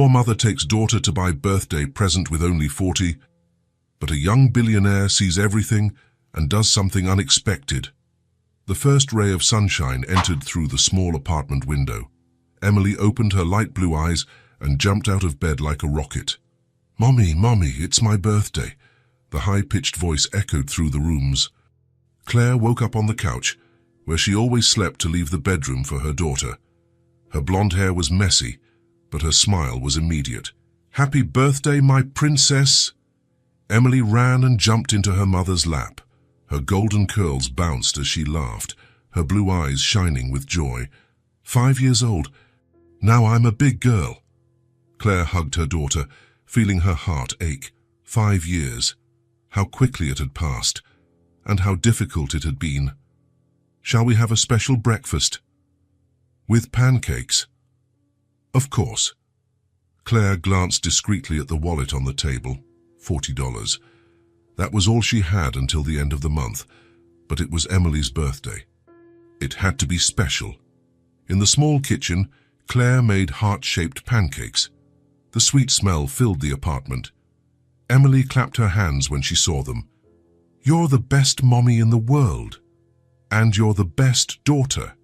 Poor mother takes daughter to buy birthday present with only 40, but a young billionaire sees everything and does something unexpected. The first ray of sunshine entered through the small apartment window. Emily opened her light blue eyes and jumped out of bed like a rocket. "Mommy, Mommy, it's my birthday." The high-pitched voice echoed through the rooms. Claire woke up on the couch, where she always slept to leave the bedroom for her daughter. Her blonde hair was messy, but her smile was immediate. "Happy birthday, my princess!" Emily ran and jumped into her mother's lap. Her golden curls bounced as she laughed, her blue eyes shining with joy. 5 years old. Now I'm a big girl. Claire hugged her daughter, feeling her heart ache. 5 years. How quickly it had passed, and how difficult it had been. "Shall we have a special breakfast?" "With pancakes?" "Of course." Claire glanced discreetly at the wallet on the table. $40. That was all she had until the end of the month, but it was Emily's birthday. It had to be special. In the small kitchen, Claire made heart-shaped pancakes. The sweet smell filled the apartment. Emily clapped her hands when she saw them. "You're the best mommy in the world. And you're the best daughter."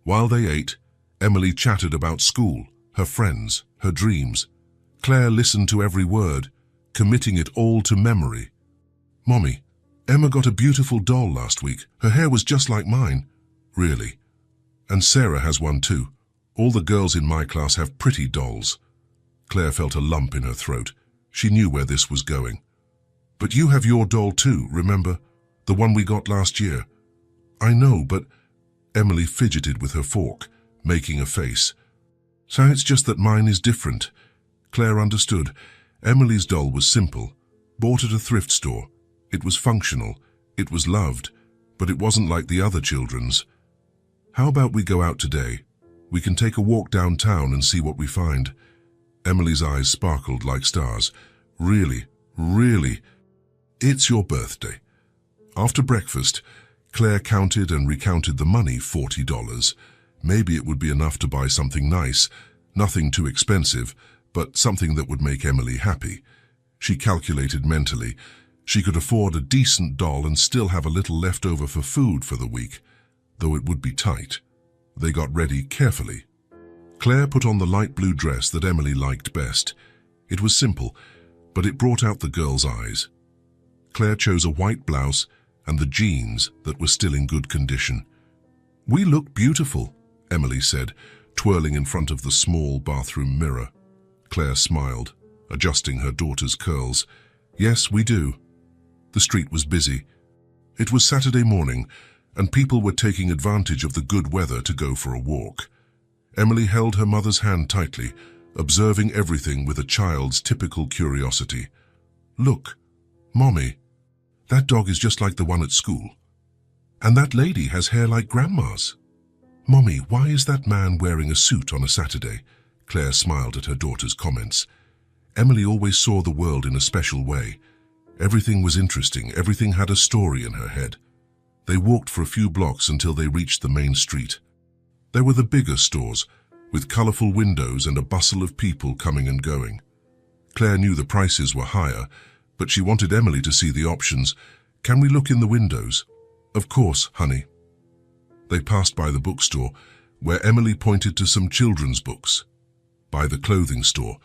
While they ate, Emily chatted about school, her friends, her dreams. Claire listened to every word, committing it all to memory. "Mommy, Emma got a beautiful doll last week. Her hair was just like mine." "Really? And Sarah has one too. All the girls in my class have pretty dolls." Claire felt a lump in her throat. She knew where this was going. "But you have your doll too, remember? The one we got last year." "I know, but..." Emily fidgeted with her fork, making a face. "So it's just that mine is different." Claire understood. Emily's doll was simple, bought at a thrift store. It was functional, it was loved, but it wasn't like the other children's. "How about we go out today? We can take a walk downtown and see what we find." Emily's eyes sparkled like stars. "Really, really? It's your birthday." After breakfast, Claire counted and recounted the money, $40. Maybe it would be enough to buy something nice, nothing too expensive, but something that would make Emily happy. She calculated mentally. She could afford a decent doll and still have a little left over for food for the week, though it would be tight. They got ready carefully. Claire put on the light blue dress that Emily liked best. It was simple, but it brought out the girl's eyes. Claire chose a white blouse and the jeans that were still in good condition. "We look beautiful," Emily said, twirling in front of the small bathroom mirror. Claire smiled, adjusting her daughter's curls. "Yes, we do." The street was busy. It was Saturday morning, and people were taking advantage of the good weather to go for a walk. Emily held her mother's hand tightly, observing everything with a child's typical curiosity. "Look, Mommy, that dog is just like the one at school. And that lady has hair like Grandma's. Mommy, why is that man wearing a suit on a Saturday?" Claire smiled at her daughter's comments. Emily always saw the world in a special way. Everything was interesting, everything had a story in her head. They walked for a few blocks until they reached the main street. There were the bigger stores, with colorful windows and a bustle of people coming and going. Claire knew the prices were higher, but she wanted Emily to see the options. "Can we look in the windows?" "Of course, honey." They passed by the bookstore, where Emily pointed to some children's books. By the clothing store,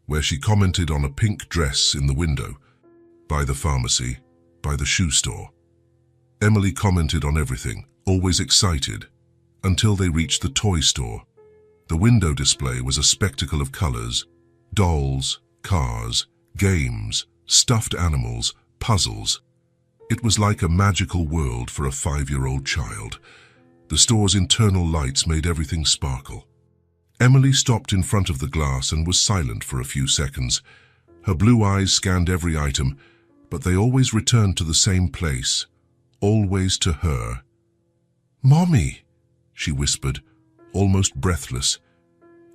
where she commented on a pink dress in the window. By the pharmacy, by the shoe store. Emily commented on everything, always excited, until they reached the toy store. The window display was a spectacle of colors: dolls, cars, games, stuffed animals, puzzles. It was like a magical world for a 5-year-old child. The store's internal lights made everything sparkle. Emily stopped in front of the glass and was silent for a few seconds. Her blue eyes scanned every item, but they always returned to the same place, always to her. "Mommy," she whispered, almost breathless.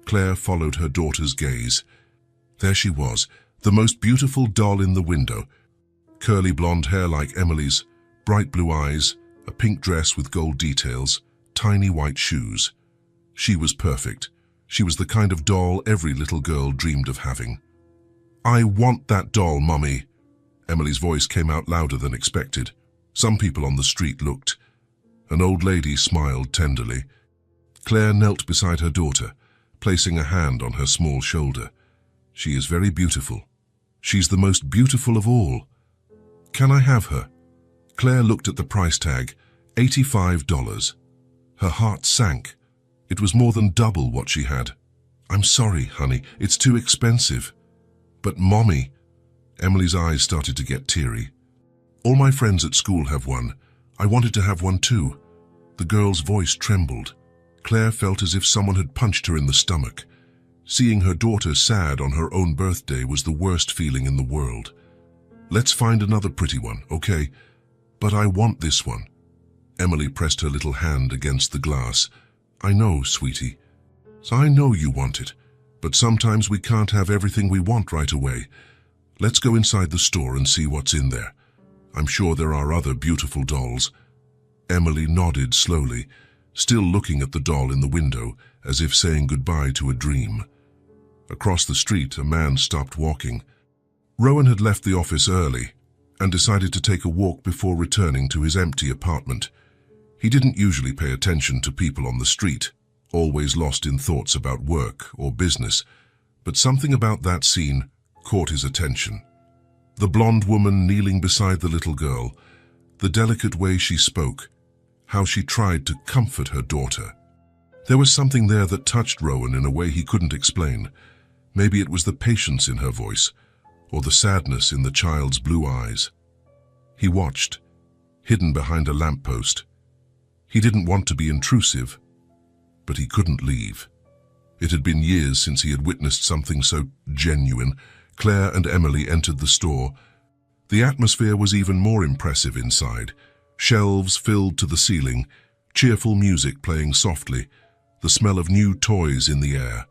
Claire followed her daughter's gaze. There she was, the most beautiful doll in the window. Curly blonde hair like Emily's, bright blue eyes, a pink dress with gold details, tiny white shoes. She was perfect. She was the kind of doll every little girl dreamed of having. "I want that doll, Mommy." Emily's voice came out louder than expected. Some people on the street looked. An old lady smiled tenderly. Claire knelt beside her daughter, placing a hand on her small shoulder. "She is very beautiful. She's the most beautiful of all. Can I have her?" Claire looked at the price tag, $85. Her heart sank. It was more than double what she had. "I'm sorry, honey, it's too expensive." "But Mommy," Emily's eyes started to get teary. "All my friends at school have one. I wanted to have one too." The girl's voice trembled. Claire felt as if someone had punched her in the stomach. Seeing her daughter sad on her own birthday was the worst feeling in the world. "Let's find another pretty one, okay? But I want this one." Emily pressed her little hand against the glass. "I know, sweetie. So I know you want it, but sometimes we can't have everything we want right away. Let's go inside the store and see what's in there. I'm sure there are other beautiful dolls." Emily nodded slowly, still looking at the doll in the window, as if saying goodbye to a dream. Across the street, a man stopped walking. Rowan had left the office early and decided to take a walk before returning to his empty apartment. He didn't usually pay attention to people on the street, always lost in thoughts about work or business, but something about that scene caught his attention. The blonde woman kneeling beside the little girl, the delicate way she spoke, how she tried to comfort her daughter. There was something there that touched Rowan in a way he couldn't explain. Maybe it was the patience in her voice, or the sadness in the child's blue eyes. He watched, hidden behind a lamppost. He didn't want to be intrusive, but he couldn't leave. It had been years since he had witnessed something so genuine. Claire and Emily entered the store. The atmosphere was even more impressive inside. Shelves filled to the ceiling, cheerful music playing softly, the smell of new toys in the air.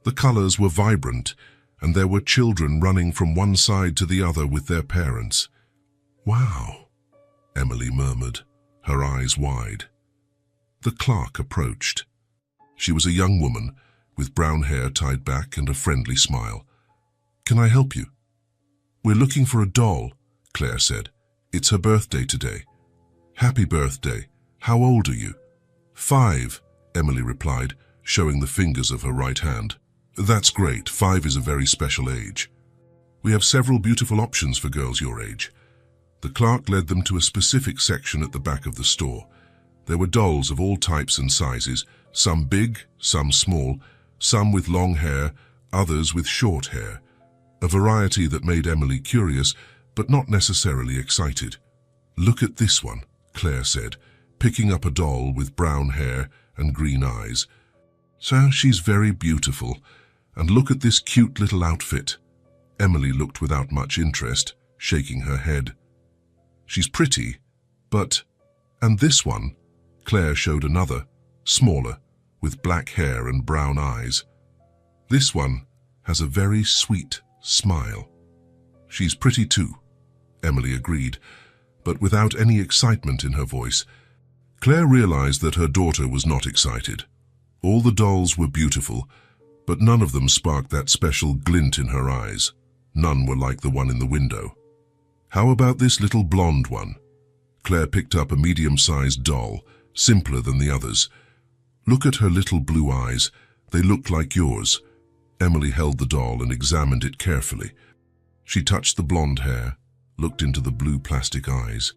The colors were vibrant, and there were children running from one side to the other with their parents. "Wow," Emily murmured, her eyes wide. The clerk approached. She was a young woman, with brown hair tied back and a friendly smile. "Can I help you?" "We're looking for a doll," Claire said. "It's her birthday today." "Happy birthday. How old are you?" "5, Emily replied, showing the fingers of her right hand. "That's great. 5 is a very special age. We have several beautiful options for girls your age." The clerk led them to a specific section at the back of the store. There were dolls of all types and sizes, some big, some small, some with long hair, others with short hair. A variety that made Emily curious, but not necessarily excited. "Look at this one," Claire said, picking up a doll with brown hair and green eyes. "So she's very beautiful. And look at this cute little outfit." Emily looked without much interest, shaking her head. "She's pretty, but..." "And this one?" Claire showed another, smaller, with black hair and brown eyes. "This one has a very sweet smile." "She's pretty too," Emily agreed, but without any excitement in her voice. Claire realized that her daughter was not excited. All the dolls were beautiful, but none of them sparked that special glint in her eyes. None were like the one in the window. "How about this little blonde one?" Claire picked up a medium-sized doll, simpler than the others. "Look at her little blue eyes. They look like yours." Emily held the doll and examined it carefully. She touched the blonde hair, looked into the blue plastic eyes.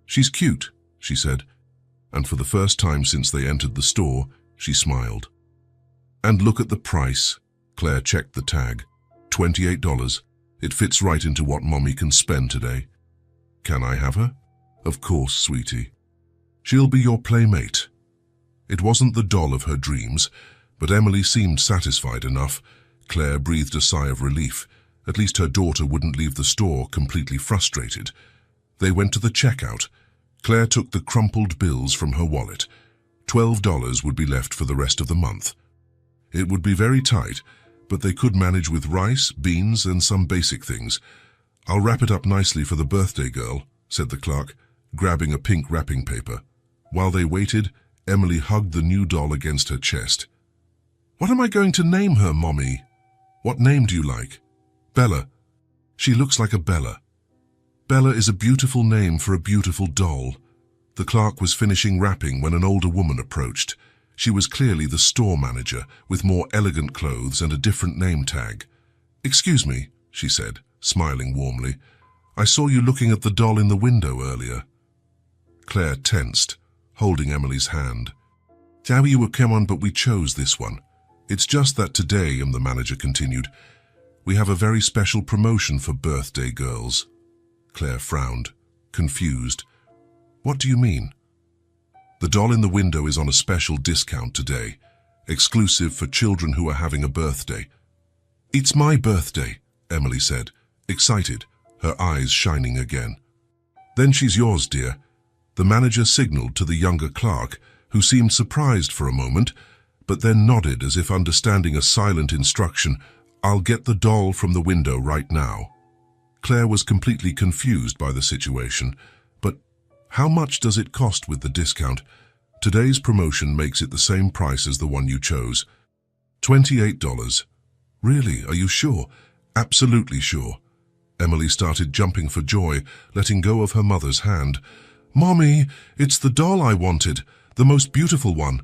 "She's cute," she said, and for the first time since they entered the store, she smiled. "And look at the price." Claire checked the tag. $28. It fits right into what Mommy can spend today. "Can I have her?" "Of course, sweetie. She'll be your playmate." It wasn't the doll of her dreams, but Emily seemed satisfied enough. Claire breathed a sigh of relief. At least her daughter wouldn't leave the store completely frustrated. They went to the checkout. Claire took the crumpled bills from her wallet. $12 would be left for the rest of the month. It would be very tight, but they could manage with rice, beans, and some basic things. "I'll wrap it up nicely for the birthday girl," said the clerk, grabbing a pink wrapping paper. While they waited, Emily hugged the new doll against her chest. What am I going to name her, Mommy? What name do you like? Bella. She looks like a Bella. Bella is a beautiful name for a beautiful doll. The clerk was finishing wrapping when an older woman approached. She was clearly the store manager, with more elegant clothes and a different name tag. "Excuse me," she said, smiling warmly. "I saw you looking at the doll in the window earlier." Claire tensed, holding Emily's hand. "How you would come on, but we chose this one. It's just that today," the manager continued, "we have a very special promotion for birthday girls." Claire frowned, confused. "What do you mean?" "The doll in the window is on a special discount today, exclusive for children who are having a birthday." "It's my birthday," Emily said, excited, her eyes shining again. "Then she's yours, dear." The manager signaled to the younger clerk, who seemed surprised for a moment, but then nodded as if understanding a silent instruction. "I'll get the doll from the window right now." Claire was completely confused by the situation. "But how much does it cost with the discount?" "Today's promotion makes it the same price as the one you chose. $28. "Really? Are you sure?" "Absolutely sure." Emily started jumping for joy, letting go of her mother's hand. "Mommy, it's the doll I wanted, the most beautiful one."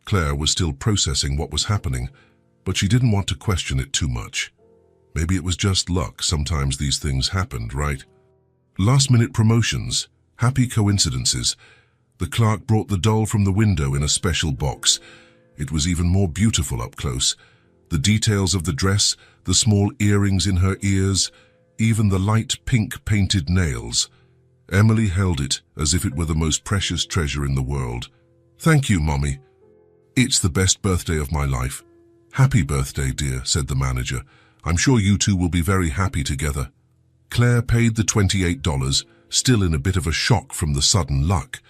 Claire was still processing what was happening, but she didn't want to question it too much. Maybe it was just luck. Sometimes these things happened, right? Last-minute promotions, happy coincidences. The clerk brought the doll from the window in a special box. It was even more beautiful up close. The details of the dress, the small earrings in her ears, even the light pink painted nails. Emily held it as if it were the most precious treasure in the world. "Thank you, Mommy. It's the best birthday of my life." "Happy birthday, dear," said the manager. "I'm sure you two will be very happy together." Claire paid the $28, still in a bit of a shock from the sudden luck.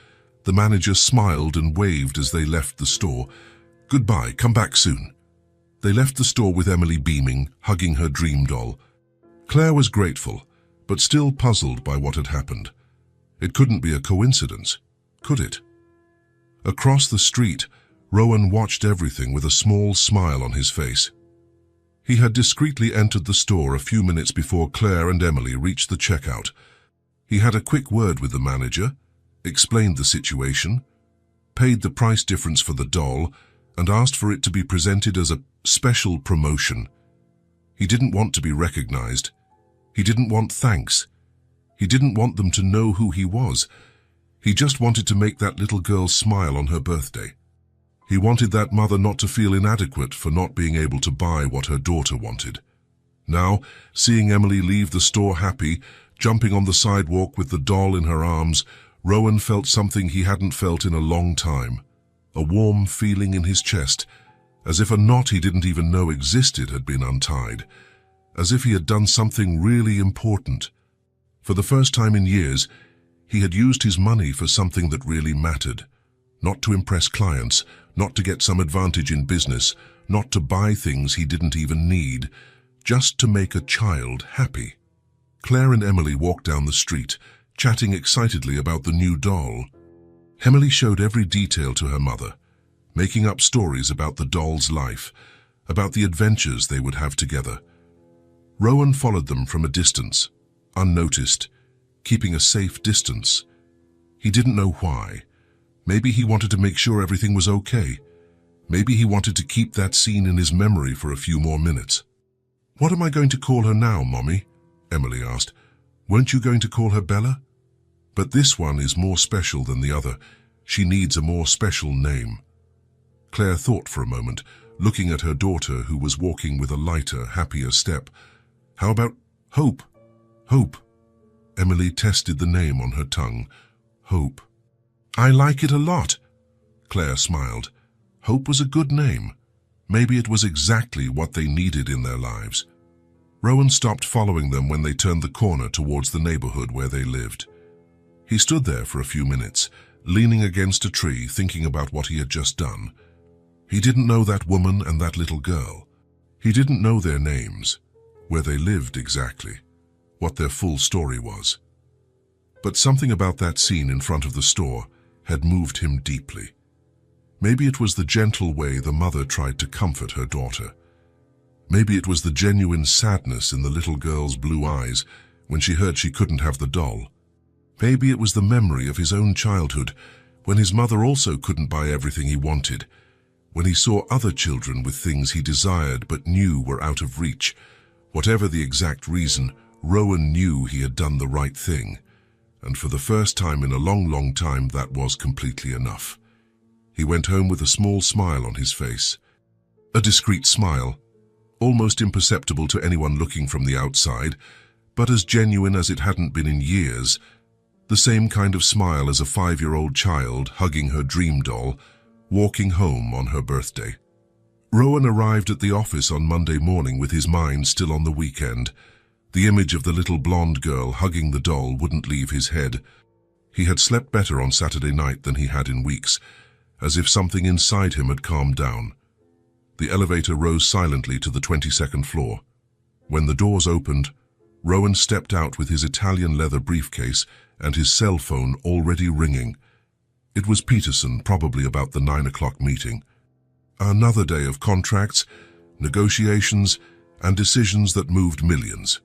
The manager smiled and waved as they left the store. "Goodbye, come back soon." They left the store with Emily beaming, hugging her dream doll. Claire was grateful, but still puzzled by what had happened. It couldn't be a coincidence, could it? Across the street, Rowan watched everything with a small smile on his face. He had discreetly entered the store a few minutes before Claire and Emily reached the checkout. He had a quick word with the manager, explained the situation, paid the price difference for the doll, and asked for it to be presented as a special promotion. He didn't want to be recognized. He didn't want thanks. He didn't want them to know who he was. He just wanted to make that little girl smile on her birthday. He wanted that mother not to feel inadequate for not being able to buy what her daughter wanted. Now, seeing Emily leave the store happy, jumping on the sidewalk with the doll in her arms, Rowan felt something he hadn't felt in a long time. A warm feeling in his chest, as if a knot he didn't even know existed had been untied, as if he had done something really important. For the first time in years, he had used his money for something that really mattered. Not to impress clients, not to get some advantage in business, not to buy things he didn't even need, just to make a child happy. Claire and Emily walked down the street, chatting excitedly about the new doll. Emily showed every detail to her mother, making up stories about the doll's life, about the adventures they would have together. Rowan followed them from a distance, unnoticed, keeping a safe distance. He didn't know why. Maybe he wanted to make sure everything was okay. Maybe he wanted to keep that scene in his memory for a few more minutes. "What am I going to call her now, Mommy?" Emily asked. "Weren't you going to call her Bella?" "But this one is more special than the other. She needs a more special name." Claire thought for a moment, looking at her daughter who was walking with a lighter, happier step. "How about Hope?" "Hope." Emily tested the name on her tongue. "Hope." "I like it a lot." Claire smiled. Hope was a good name. Maybe it was exactly what they needed in their lives. Rowan stopped following them when they turned the corner towards the neighborhood where they lived. He stood there for a few minutes, leaning against a tree, thinking about what he had just done. He didn't know that woman and that little girl. He didn't know their names, where they lived exactly, what their full story was. But something about that scene in front of the store had moved him deeply. Maybe it was the gentle way the mother tried to comfort her daughter. Maybe it was the genuine sadness in the little girl's blue eyes when she heard she couldn't have the doll. Maybe it was the memory of his own childhood, when his mother also couldn't buy everything he wanted, when he saw other children with things he desired but knew were out of reach. Whatever the exact reason, Rowan knew he had done the right thing, and for the first time in a long, long time that was completely enough. He went home with a small smile on his face. A discreet smile, almost imperceptible to anyone looking from the outside, but as genuine as it hadn't been in years. The same kind of smile as a 5-year-old child hugging her dream doll, walking home on her birthday. Rowan arrived at the office on Monday morning with his mind still on the weekend. The image of the little blonde girl hugging the doll wouldn't leave his head. He had slept better on Saturday night than he had in weeks, as if something inside him had calmed down. The elevator rose silently to the 22nd floor. When the doors opened, Rowan stepped out with his Italian leather briefcase and his cell phone already ringing. It was Peterson, probably about the 9 o'clock meeting. Another day of contracts, negotiations, and decisions that moved millions.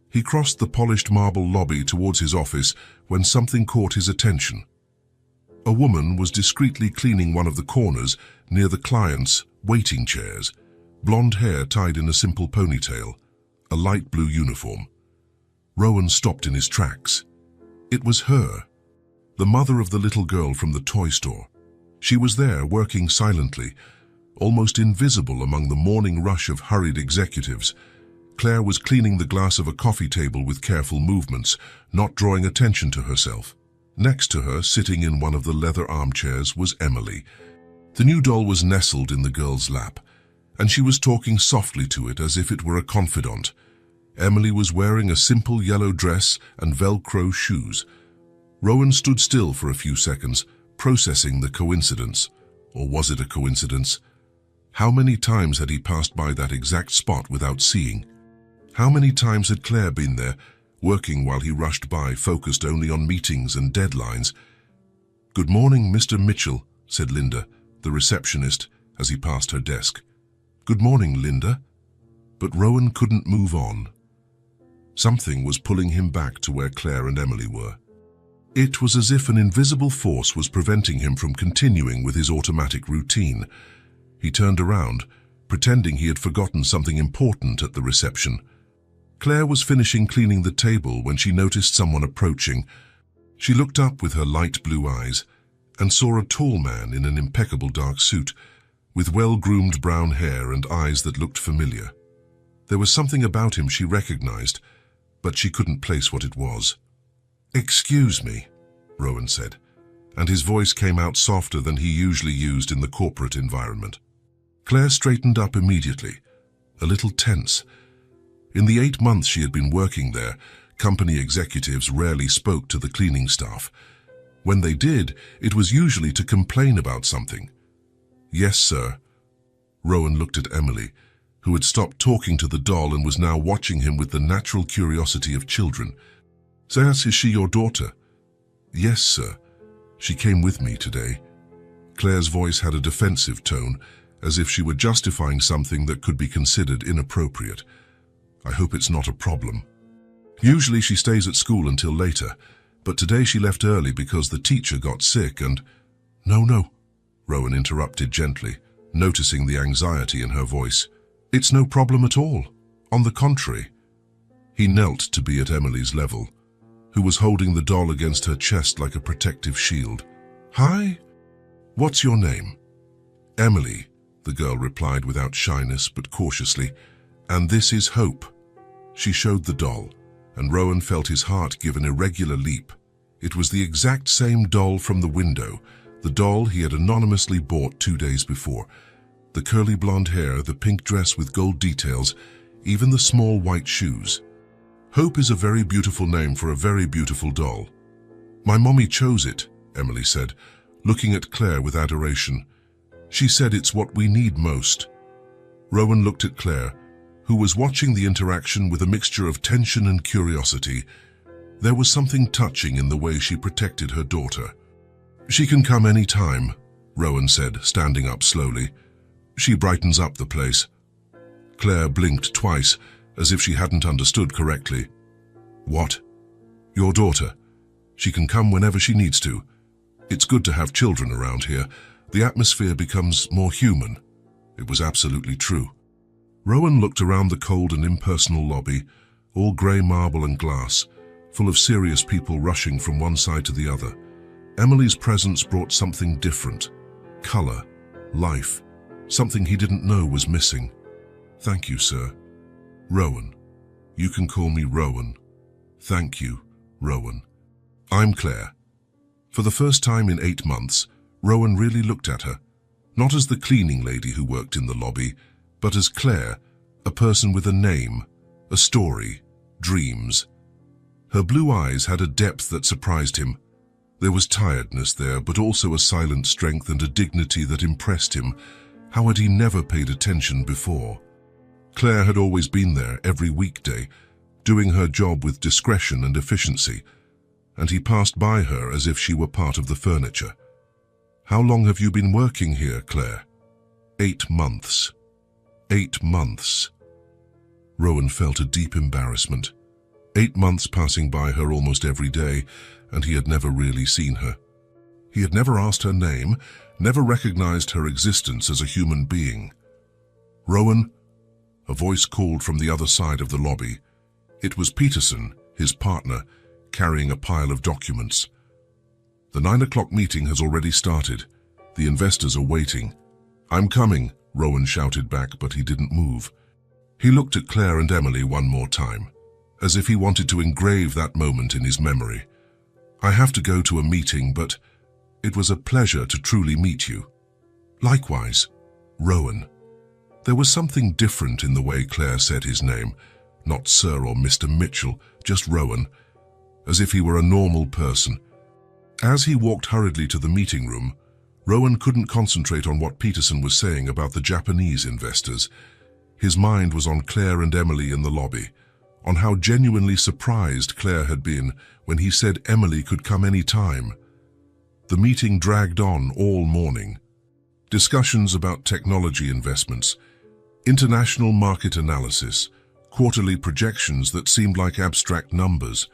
He crossed the polished marble lobby towards his office when something caught his attention. A woman was discreetly cleaning one of the corners near the client's waiting chairs, blonde hair tied in a simple ponytail, a light blue uniform. Rowan stopped in his tracks. It was her, the mother of the little girl from the toy store. She was there working silently, almost invisible among the morning rush of hurried executives. Claire was cleaning the glass of a coffee table with careful movements, not drawing attention to herself. Next to her, sitting in one of the leather armchairs, was Emily. The new doll was nestled in the girl's lap, and she was talking softly to it as if it were a confidant. Emily was wearing a simple yellow dress and Velcro shoes. Rowan stood still for a few seconds, processing the coincidence. Or was it a coincidence? How many times had he passed by that exact spot without seeing? How many times had Claire been there, working while he rushed by, focused only on meetings and deadlines? "Good morning, Mr. Mitchell," said Linda, the receptionist, as he passed her desk. "Good morning, Linda." But Rowan couldn't move on. Something was pulling him back to where Claire and Emily were. It was as if an invisible force was preventing him from continuing with his automatic routine. He turned around, pretending he had forgotten something important at the reception. Claire was finishing cleaning the table when she noticed someone approaching. She looked up with her light blue eyes and saw a tall man in an impeccable dark suit, with well-groomed brown hair and eyes that looked familiar. There was something about him she recognized, but she couldn't place what it was. "Excuse me," Rowan said, and his voice came out softer than he usually used in the corporate environment. Claire straightened up immediately, a little tense. In the 8 months she had been working there, company executives rarely spoke to the cleaning staff. When they did, it was usually to complain about something. "Yes, sir." Rowan looked at Emily, who had stopped talking to the doll and was now watching him with the natural curiosity of children. "Is she your daughter?" "Yes, sir. She came with me today." Claire's voice had a defensive tone, as if she were justifying something that could be considered inappropriate. "I hope it's not a problem. Usually she stays at school until later, but today she left early because the teacher got sick and—" No, Rowan interrupted gently, noticing the anxiety in her voice. "It's no problem at all. On the contrary." He knelt to be at Emily's level, who was holding the doll against her chest like a protective shield. "Hi? What's your name?" "Emily," the girl replied without shyness but cautiously. "And this is Hope." She showed the doll, and Rowan felt his heart give an irregular leap. It was the exact same doll from the window, the doll he had anonymously bought 2 days before. The curly blonde hair, the pink dress with gold details, even the small white shoes. "Hope is a very beautiful name for a very beautiful doll." "My mommy chose it," Emily said, looking at Claire with adoration. "She said it's what we need most." Rowan looked at Claire, who was watching the interaction with a mixture of tension and curiosity. There was something touching in the way she protected her daughter. "She can come any time," Rowan said, standing up slowly. "She brightens up the place." Claire blinked twice, as if she hadn't understood correctly. "What?" "Your daughter. She can come whenever she needs to. It's good to have children around here. The atmosphere becomes more human." It was absolutely true. Rowan looked around the cold and impersonal lobby, all grey marble and glass, full of serious people rushing from one side to the other. Emily's presence brought something different. Colour, life, something he didn't know was missing. "Thank you, sir." "Rowan. You can call me Rowan." "Thank you, Rowan." "I'm Claire." For the first time in 8 months, Rowan really looked at her, not as the cleaning lady who worked in the lobby, but as Claire, a person with a name, a story, dreams. Her blue eyes had a depth that surprised him. There was tiredness there, but also a silent strength and a dignity that impressed him. How had he never paid attention before? Claire had always been there every weekday, doing her job with discretion and efficiency, and he passed by her as if she were part of the furniture. "How long have you been working here, Claire?" 8 months. 8 months. Rowan felt a deep embarrassment. 8 months passing by her almost every day, and he had never really seen her. He had never asked her name, never recognized her existence as a human being. "Rowan?" A voice called from the other side of the lobby. It was Peterson, his partner, carrying a pile of documents. "The 9 o'clock meeting has already started. The investors are waiting." "I'm coming," Rowan shouted back, but he didn't move. He looked at Claire and Emily one more time, as if he wanted to engrave that moment in his memory. "I have to go to a meeting, but it was a pleasure to truly meet you." "Likewise, Rowan." There was something different in the way Claire said his name, not Sir or Mr. Mitchell, just Rowan, as if he were a normal person. As he walked hurriedly to the meeting room, Rowan couldn't concentrate on what Peterson was saying about the Japanese investors. His mind was on Claire and Emily in the lobby, on how genuinely surprised Claire had been when he said Emily could come any time. The meeting dragged on all morning. Discussions about technology investments, international market analysis, quarterly projections that seemed like abstract numbers.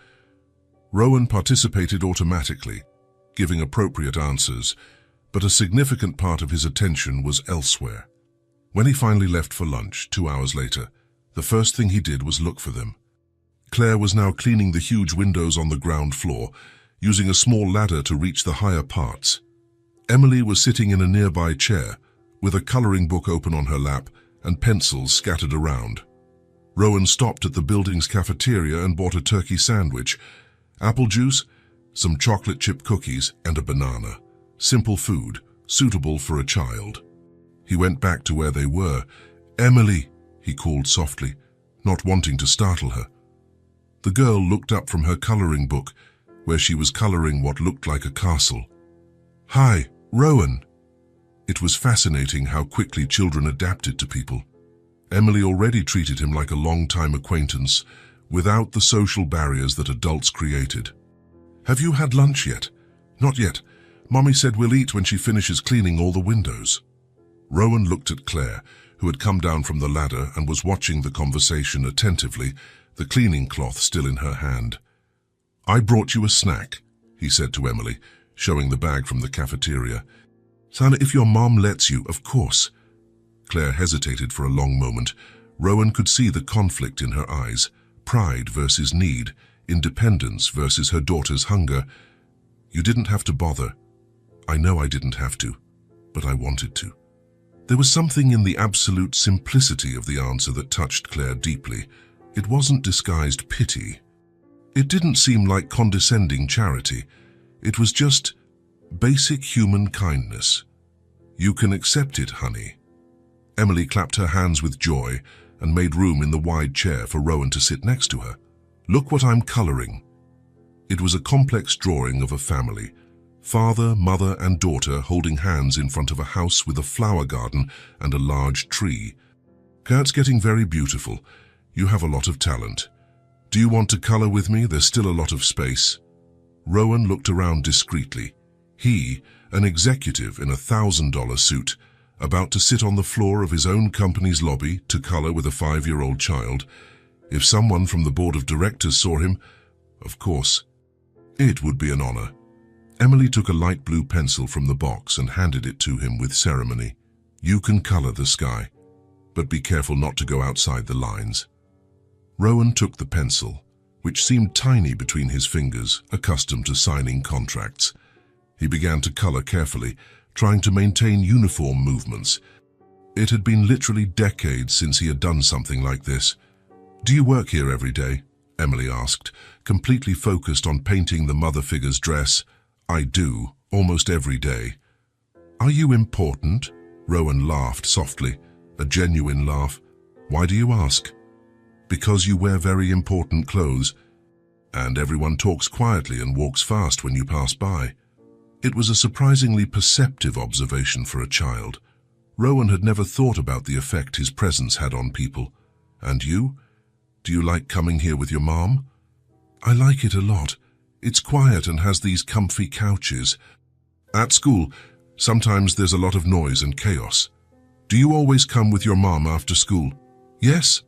Rowan participated automatically, giving appropriate answers, but a significant part of his attention was elsewhere. When he finally left for lunch 2 hours later, the first thing he did was look for them. Claire was now cleaning the huge windows on the ground floor, using a small ladder to reach the higher parts. Emily was sitting in a nearby chair, with a coloring book open on her lap and pencils scattered around. Rowan stopped at the building's cafeteria and bought a turkey sandwich, apple juice, some chocolate chip cookies, and a banana. Simple food, suitable for a child. He went back to where they were. "Emily," he called softly, not wanting to startle her. The girl looked up from her coloring book, where she was coloring what looked like a castle. "Hi, Rowan." It was fascinating how quickly children adapted to people. Emily already treated him like a long-time acquaintance, without the social barriers that adults created. "Have you had lunch yet?" "Not yet. Mommy said we'll eat when she finishes cleaning all the windows." Rowan looked at Claire, who had come down from the ladder and was watching the conversation attentively, the cleaning cloth still in her hand. "I brought you a snack," he said to Emily, showing the bag from the cafeteria. "Sana, if your mom lets you, of course." Claire hesitated for a long moment. Rowan could see the conflict in her eyes, pride versus need, independence versus her daughter's hunger. "You didn't have to bother." "I know I didn't have to, but I wanted to." There was something in the absolute simplicity of the answer that touched Claire deeply. It wasn't disguised pity. It didn't seem like condescending charity. It was just basic human kindness. "You can accept it, honey." Emily clapped her hands with joy and made room in the wide chair for Rowan to sit next to her. "Look what I'm coloring." It was a complex drawing of a family. Father, mother, and daughter holding hands in front of a house with a flower garden and a large tree. "It's getting very beautiful. You have a lot of talent. Do you want to color with me? There's still a lot of space." Rowan looked around discreetly. He, an executive in a $1,000 suit, about to sit on the floor of his own company's lobby to color with a 5-year-old child. If someone from the board of directors saw him, of course, it would be an honor. Emily took a light blue pencil from the box and handed it to him with ceremony. You can color the sky, but be careful not to go outside the lines. Rowan took the pencil, which seemed tiny between his fingers, accustomed to signing contracts. He began to color carefully, trying to maintain uniform movements. It had been literally decades since he had done something like this. Do you work here every day? Emily asked, completely focused on painting the mother figure's dress. I do, almost every day. Are you important? Rowan laughed softly, a genuine laugh. Why do you ask? Because you wear very important clothes, and everyone talks quietly and walks fast when you pass by. It was a surprisingly perceptive observation for a child. Rowan had never thought about the effect his presence had on people. And you? Do you like coming here with your mom? I like it a lot. It's quiet and has these comfy couches. At school, sometimes there's a lot of noise and chaos. Do you always come with your mom after school? Yes.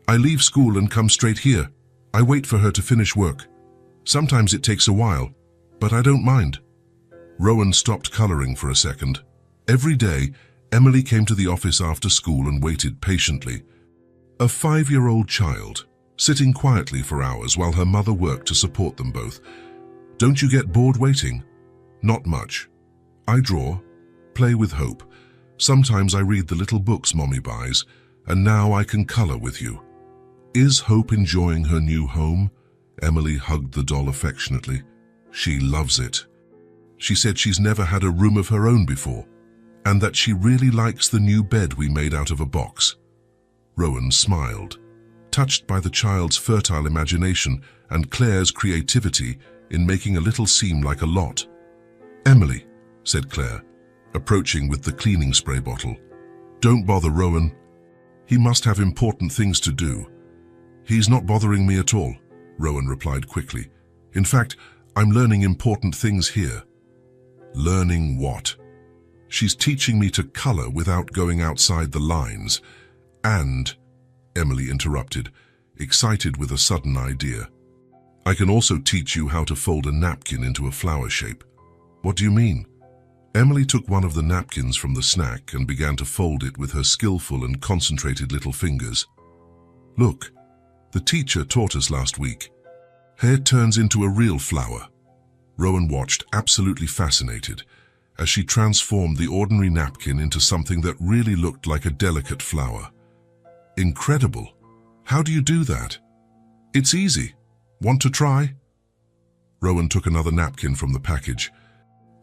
I leave school and come straight here. I wait for her to finish work. Sometimes it takes a while, but I don't mind. Rowan stopped coloring for a second. Every day, Emily came to the office after school and waited patiently. A 5-year-old child, sitting quietly for hours while her mother worked to support them both. Don't you get bored waiting? Not much. I draw, play with Hope. Sometimes I read the little books Mommy buys, and now I can color with you. Is Hope enjoying her new home? Emily hugged the doll affectionately. She loves it. She said she's never had a room of her own before, and that she really likes the new bed we made out of a box. Rowan smiled, touched by the child's fertile imagination and Claire's creativity in making a little seem like a lot. Emily, said Claire, approaching with the cleaning spray bottle. Don't bother Rowan. He must have important things to do. He's not bothering me at all, Rowan replied quickly. In fact, I'm learning important things here. Learning what? She's teaching me to color without going outside the lines. And, Emily interrupted, excited with a sudden idea. I can also teach you how to fold a napkin into a flower shape. What do you mean? Emily took one of the napkins from the snack and began to fold it with her skillful and concentrated little fingers. Look, the teacher taught us last week. Hair turns into a real flower. Rowan watched, absolutely fascinated, as she transformed the ordinary napkin into something that really looked like a delicate flower. Incredible! How do you do that? It's easy. Want to try? Rowan took another napkin from the package.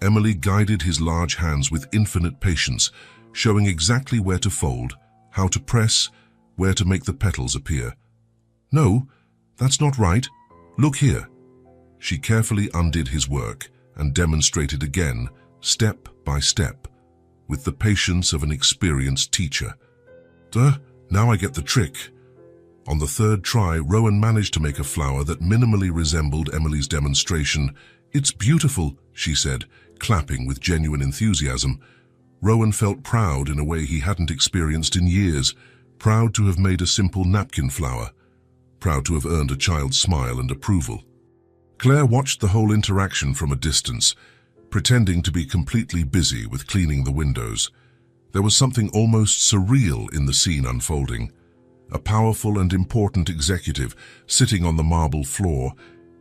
Emily guided his large hands with infinite patience, showing exactly where to fold, how to press, where to make the petals appear. No, that's not right. Look here. She carefully undid his work and demonstrated again, step by step, with the patience of an experienced teacher. Now I get the trick. On the third try, Rowan managed to make a flower that minimally resembled Emily's demonstration. It's beautiful, she said, clapping with genuine enthusiasm. Rowan felt proud in a way he hadn't experienced in years, proud to have made a simple napkin flower, proud to have earned a child's smile and approval. Claire watched the whole interaction from a distance, pretending to be completely busy with cleaning the windows. There was something almost surreal in the scene unfolding. A powerful and important executive sitting on the marble floor,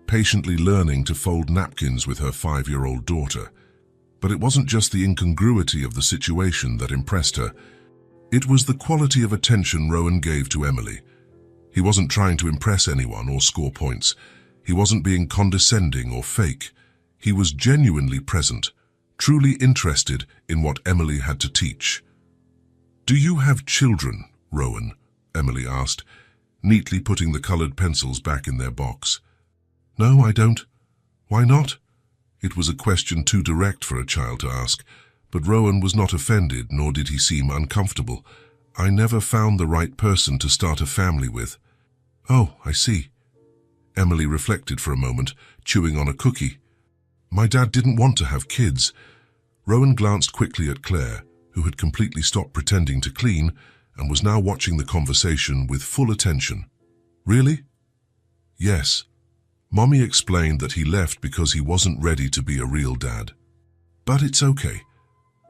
patiently learning to fold napkins with her 5-year-old daughter. But it wasn't just the incongruity of the situation that impressed her. It was the quality of attention Rowan gave to Emily. He wasn't trying to impress anyone or score points. He wasn't being condescending or fake. He was genuinely present, truly interested in what Emily had to teach. Do you have children, Rowan? Emily asked, neatly putting the colored pencils back in their box. No, I don't. Why not? It was a question too direct for a child to ask, but Rowan was not offended, nor did he seem uncomfortable. I never found the right person to start a family with. Oh, I see. Emily reflected for a moment, chewing on a cookie. My dad didn't want to have kids. Rowan glanced quickly at Claire, who had completely stopped pretending to clean and was now watching the conversation with full attention. Really? Yes. Mommy explained that he left because he wasn't ready to be a real dad. But it's okay.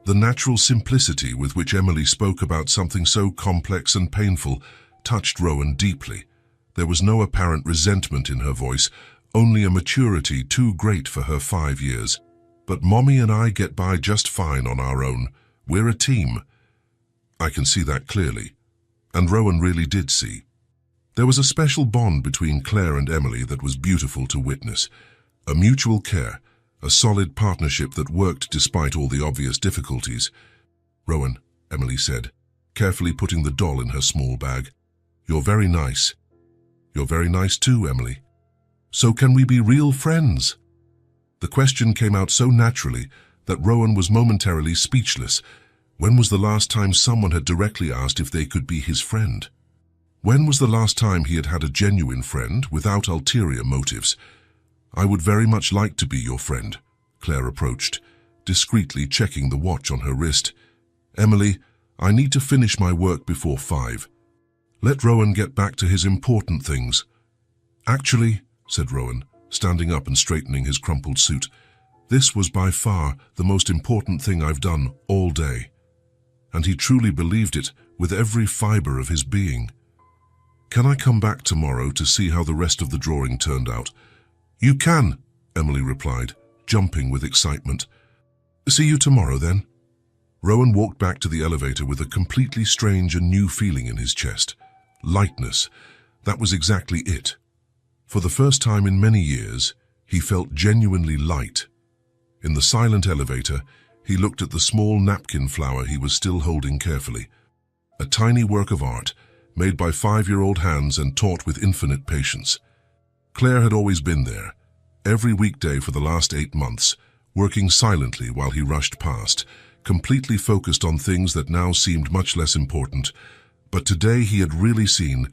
The natural simplicity with which Emily spoke about something so complex and painful touched Rowan deeply. There was no apparent resentment in her voice, only a maturity too great for her 5 years. But Mommy and I get by just fine on our own. We're a team. I can see that clearly. And Rowan really did see. There was a special bond between Claire and Emily that was beautiful to witness. A mutual care, a solid partnership that worked despite all the obvious difficulties. Rowan, Emily said, carefully putting the doll in her small bag. You're very nice. You're very nice too, Emily. So can we be real friends? The question came out so naturally that Rowan was momentarily speechless. When was the last time someone had directly asked if they could be his friend? When was the last time he had had a genuine friend without ulterior motives? I would very much like to be your friend, Claire approached, discreetly checking the watch on her wrist. Emily, I need to finish my work before 5. Let Rowan get back to his important things. Actually, said Rowan, standing up and straightening his crumpled suit, this was by far the most important thing I've done all day. And he truly believed it with every fiber of his being. Can I come back tomorrow to see how the rest of the drawing turned out? You can, Emily replied, jumping with excitement. See you tomorrow then. Rowan walked back to the elevator with a completely strange and new feeling in his chest. Lightness. That was exactly it. For the first time in many years, he felt genuinely light. In the silent elevator, he looked at the small napkin flower he was still holding carefully. A tiny work of art, made by 5-year-old hands and taught with infinite patience. Claire had always been there, every weekday for the last 8 months, working silently while he rushed past, completely focused on things that now seemed much less important. But today he had really seen,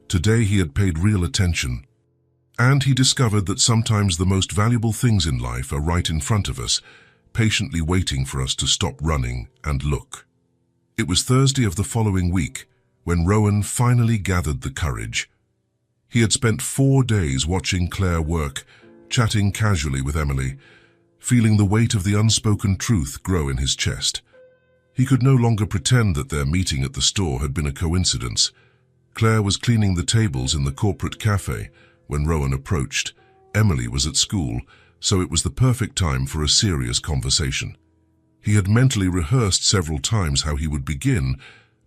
today he had paid real attention. And he discovered that sometimes the most valuable things in life are right in front of us, patiently waiting for us to stop running and look. It was Thursday of the following week, when Rowan finally gathered the courage. He had spent 4 days watching Claire work, chatting casually with Emily, feeling the weight of the unspoken truth grow in his chest. He could no longer pretend that their meeting at the store had been a coincidence. Claire was cleaning the tables in the corporate cafe when Rowan approached. Emily was at school, so it was the perfect time for a serious conversation. He had mentally rehearsed several times how he would begin,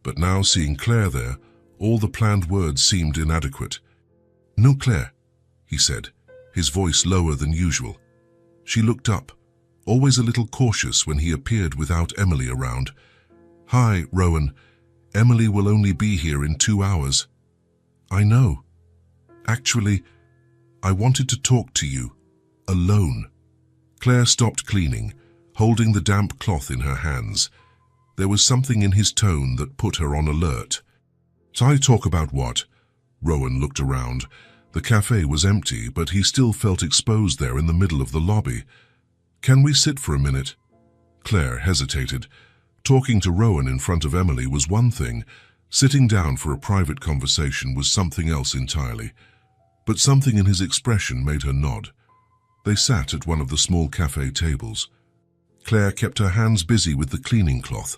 but now seeing Claire there, all the planned words seemed inadequate. No, Claire, he said, his voice lower than usual. She looked up, always a little cautious when he appeared without Emily around. Hi, Rowan. Emily will only be here in 2 hours. I know. Actually, I wanted to talk to you, alone. Claire stopped cleaning, holding the damp cloth in her hands. There was something in his tone that put her on alert. So I talk about what? Rowan looked around. The cafe was empty, but he still felt exposed there in the middle of the lobby. Can we sit for a minute? Claire hesitated. Talking to Rowan in front of Emily was one thing. Sitting down for a private conversation was something else entirely. But something in his expression made her nod. They sat at one of the small cafe tables. Claire kept her hands busy with the cleaning cloth,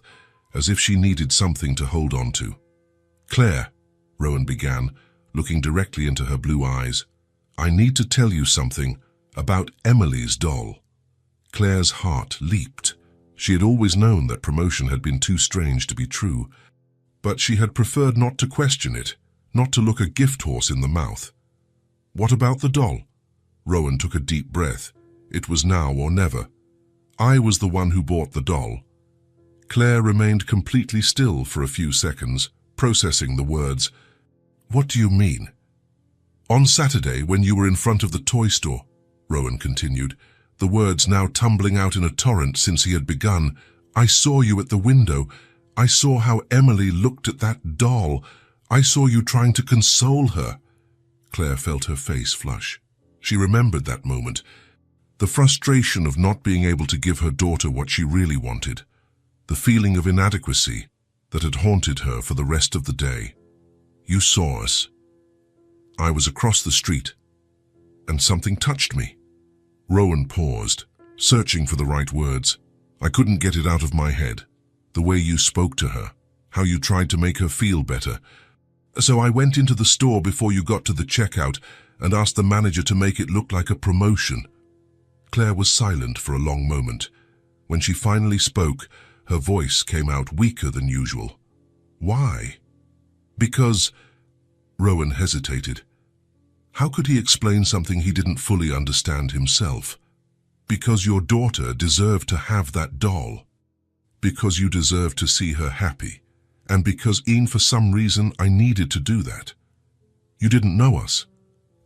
as if she needed something to hold on to. Claire, Rowan began, looking directly into her blue eyes, I need to tell you something about Emily's doll. Claire's heart leaped. She had always known that promotion had been too strange to be true, but she had preferred not to question it, not to look a gift horse in the mouth. What about the doll? Rowan took a deep breath. It was now or never. I was the one who bought the doll. Claire remained completely still for a few seconds, processing the words. What do you mean? On Saturday, when you were in front of the toy store, Rowan continued, the words now tumbling out in a torrent since he had begun, I saw you at the window. I saw how Emily looked at that doll. I saw you trying to console her. Claire felt her face flush. She remembered that moment. The frustration of not being able to give her daughter what she really wanted. The feeling of inadequacy that had haunted her for the rest of the day. You saw us. I was across the street, and something touched me. Rowan paused, searching for the right words. I couldn't get it out of my head. The way you spoke to her, how you tried to make her feel better. So I went into the store before you got to the checkout and asked the manager to make it look like a promotion. Claire was silent for a long moment. When she finally spoke, her voice came out weaker than usual. Why? Because... Rowan hesitated. How could he explain something he didn't fully understand himself? Because your daughter deserved to have that doll. Because you deserved to see her happy. And because, Ian, for some reason, I needed to do that. You didn't know us.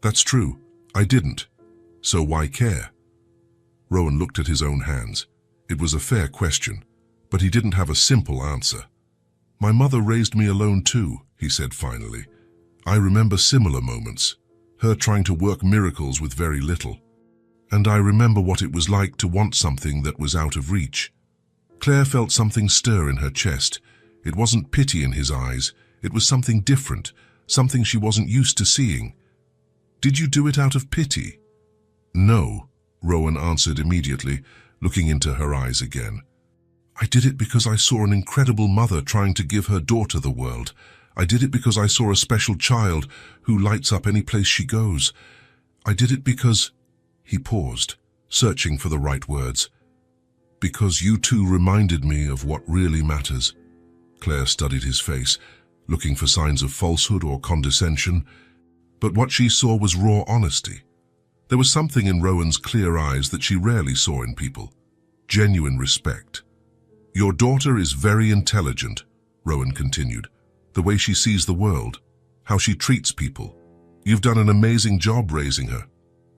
That's true. I didn't. So why care? Rowan looked at his own hands. It was a fair question, but he didn't have a simple answer. My mother raised me alone too, he said finally. I remember similar moments, her trying to work miracles with very little. And I remember what it was like to want something that was out of reach. Claire felt something stir in her chest. It wasn't pity in his eyes. It was something different, something she wasn't used to seeing. Did you do it out of pity? No, Rowan answered immediately, looking into her eyes again. I did it because I saw an incredible mother trying to give her daughter the world. I did it because I saw a special child who lights up any place she goes. I did it because... He paused, searching for the right words. Because you two reminded me of what really matters. Claire studied his face, looking for signs of falsehood or condescension, but what she saw was raw honesty. There was something in Rowan's clear eyes that she rarely saw in people. Genuine respect. Your daughter is very intelligent, Rowan continued. The way she sees the world, how she treats people. You've done an amazing job raising her.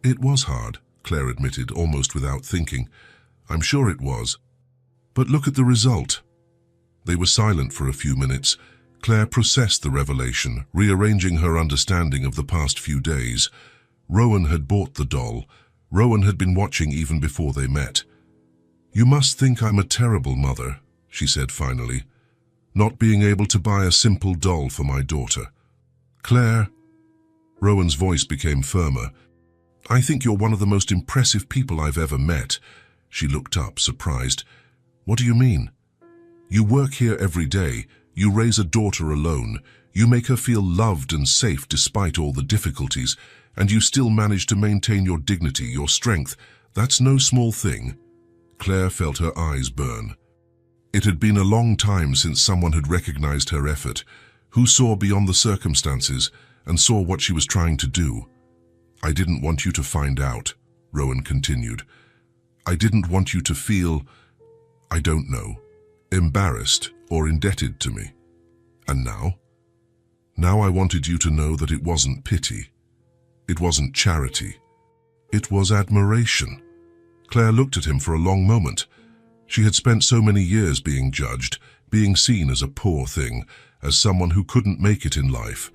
It was hard, Claire admitted, almost without thinking. I'm sure it was. But look at the result. They were silent for a few minutes. Claire processed the revelation, rearranging her understanding of the past few days. Rowan had bought the doll. Rowan had been watching even before they met. You must think I'm a terrible mother, she said finally, not being able to buy a simple doll for my daughter. Claire, Rowan's voice became firmer. I think you're one of the most impressive people I've ever met. She looked up, surprised. What do you mean? You work here every day. You raise a daughter alone. You make her feel loved and safe despite all the difficulties, and you still manage to maintain your dignity, your strength. That's no small thing. Claire felt her eyes burn. It had been a long time since someone had recognized her effort, who saw beyond the circumstances and saw what she was trying to do. I didn't want you to find out, Rowan continued. I didn't want you to feel, I don't know, embarrassed or indebted to me. And now? Now I wanted you to know that it wasn't pity. It wasn't charity. It was admiration. Claire looked at him for a long moment. She had spent so many years being judged, being seen as a poor thing, as someone who couldn't make it in life.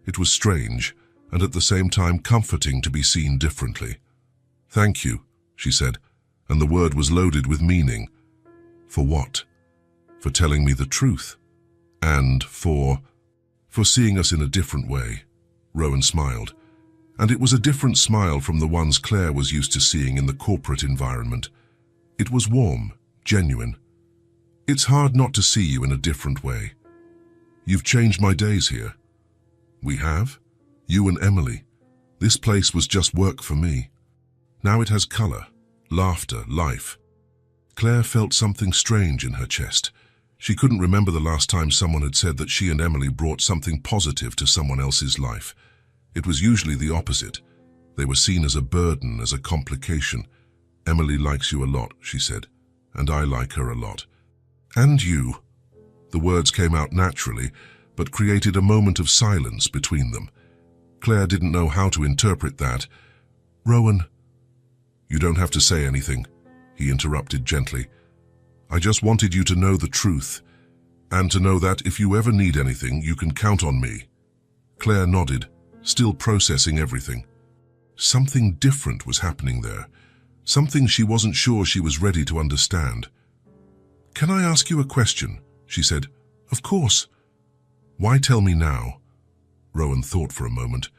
It was strange, and at the same time comforting to be seen differently. Thank you, she said, and the word was loaded with meaning. For what? For telling me the truth. And for seeing us in a different way. Rowan smiled, and it was a different smile from the ones Claire was used to seeing in the corporate environment. It was warm, genuine. It's hard not to see you in a different way. You've changed my days here. We have? You and Emily. This place was just work for me. Now it has color, laughter, life. Claire felt something strange in her chest. She couldn't remember the last time someone had said that she and Emily brought something positive to someone else's life. It was usually the opposite. They were seen as a burden, as a complication. Emily likes you a lot, she said, and I like her a lot. And you. The words came out naturally, but created a moment of silence between them. Claire didn't know how to interpret that. Rowan, you don't have to say anything, he interrupted gently. I just wanted you to know the truth, and to know that if you ever need anything, you can count on me. Claire nodded, still processing everything. Something different was happening there. something she wasn't sure she was ready to understand. "Can I ask you a question?" she said. "Of course." "Why tell me now?" Rowan thought for a moment.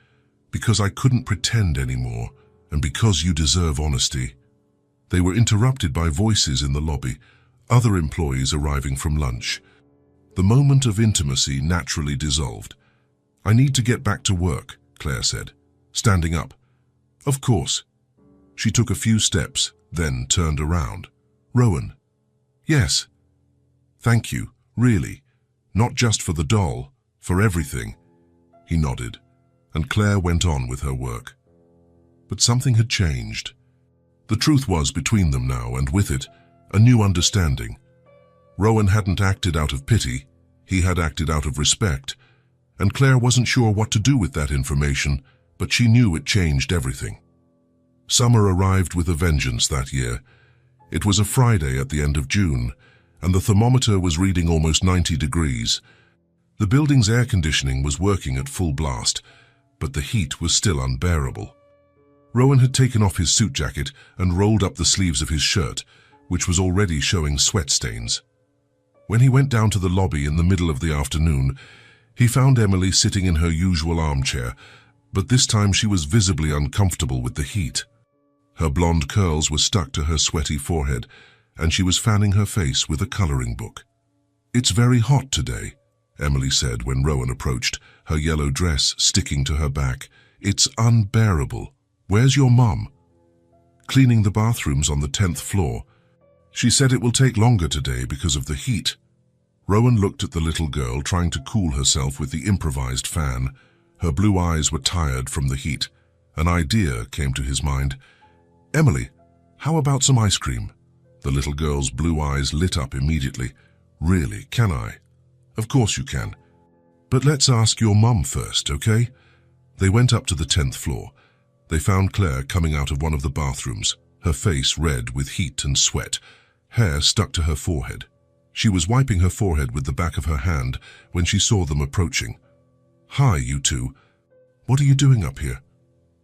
"Because I couldn't pretend anymore, and because you deserve honesty." They were interrupted by voices in the lobby, other employees arriving from lunch. The moment of intimacy naturally dissolved. "I need to get back to work," Claire said, standing up. "Of course." She took a few steps, then turned around. "Rowan." "Yes." "Thank you, really. Not just for the doll, for everything." He nodded, and Claire went on with her work. But something had changed. The truth was between them now, and with it, a new understanding. Rowan hadn't acted out of pity, he had acted out of respect, and Claire wasn't sure what to do with that information, but she knew it changed everything. Summer arrived with a vengeance that year. It was a Friday at the end of June, and the thermometer was reading almost 90 degrees. The building's air conditioning was working at full blast, but the heat was still unbearable. Rowan had taken off his suit jacket and rolled up the sleeves of his shirt, which was already showing sweat stains. When he went down to the lobby in the middle of the afternoon, he found Emily sitting in her usual armchair, but this time she was visibly uncomfortable with the heat. Her blonde curls were stuck to her sweaty forehead, and she was fanning her face with a coloring book. "It's very hot today," Emily said when Rowan approached, her yellow dress sticking to her back. "It's unbearable. Where's your mum?" "Cleaning the bathrooms on the 10th floor. She said it will take longer today because of the heat." Rowan looked at the little girl trying to cool herself with the improvised fan. Her blue eyes were tired from the heat. An idea came to his mind. "Emily, how about some ice cream?" The little girl's blue eyes lit up immediately. "Really, can I?" "Of course you can. But let's ask your mum first, okay?" They went up to the 10th floor. They found Claire coming out of one of the bathrooms, her face red with heat and sweat, hair stuck to her forehead. She was wiping her forehead with the back of her hand when she saw them approaching. "Hi, you two. What are you doing up here?"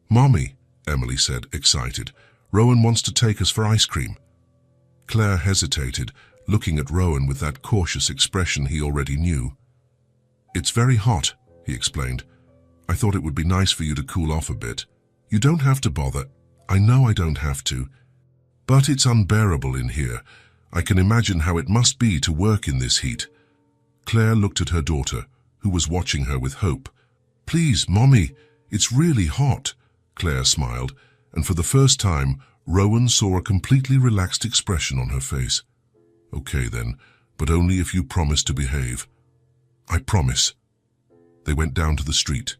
"Mommy," Emily said, excited. "Rowan wants to take us for ice cream." Claire hesitated, looking at Rowan with that cautious expression he already knew. "It's very hot," he explained. "I thought it would be nice for you to cool off a bit." "You don't have to bother. I know I don't have to. But it's unbearable in here. I can imagine how it must be to work in this heat." Claire looked at her daughter, who was watching her with hope. "Please, Mommy, it's really hot." Claire smiled, and for the first time, Rowan saw a completely relaxed expression on her face. "Okay then, but only if you promise to behave." "I promise." They went down to the street.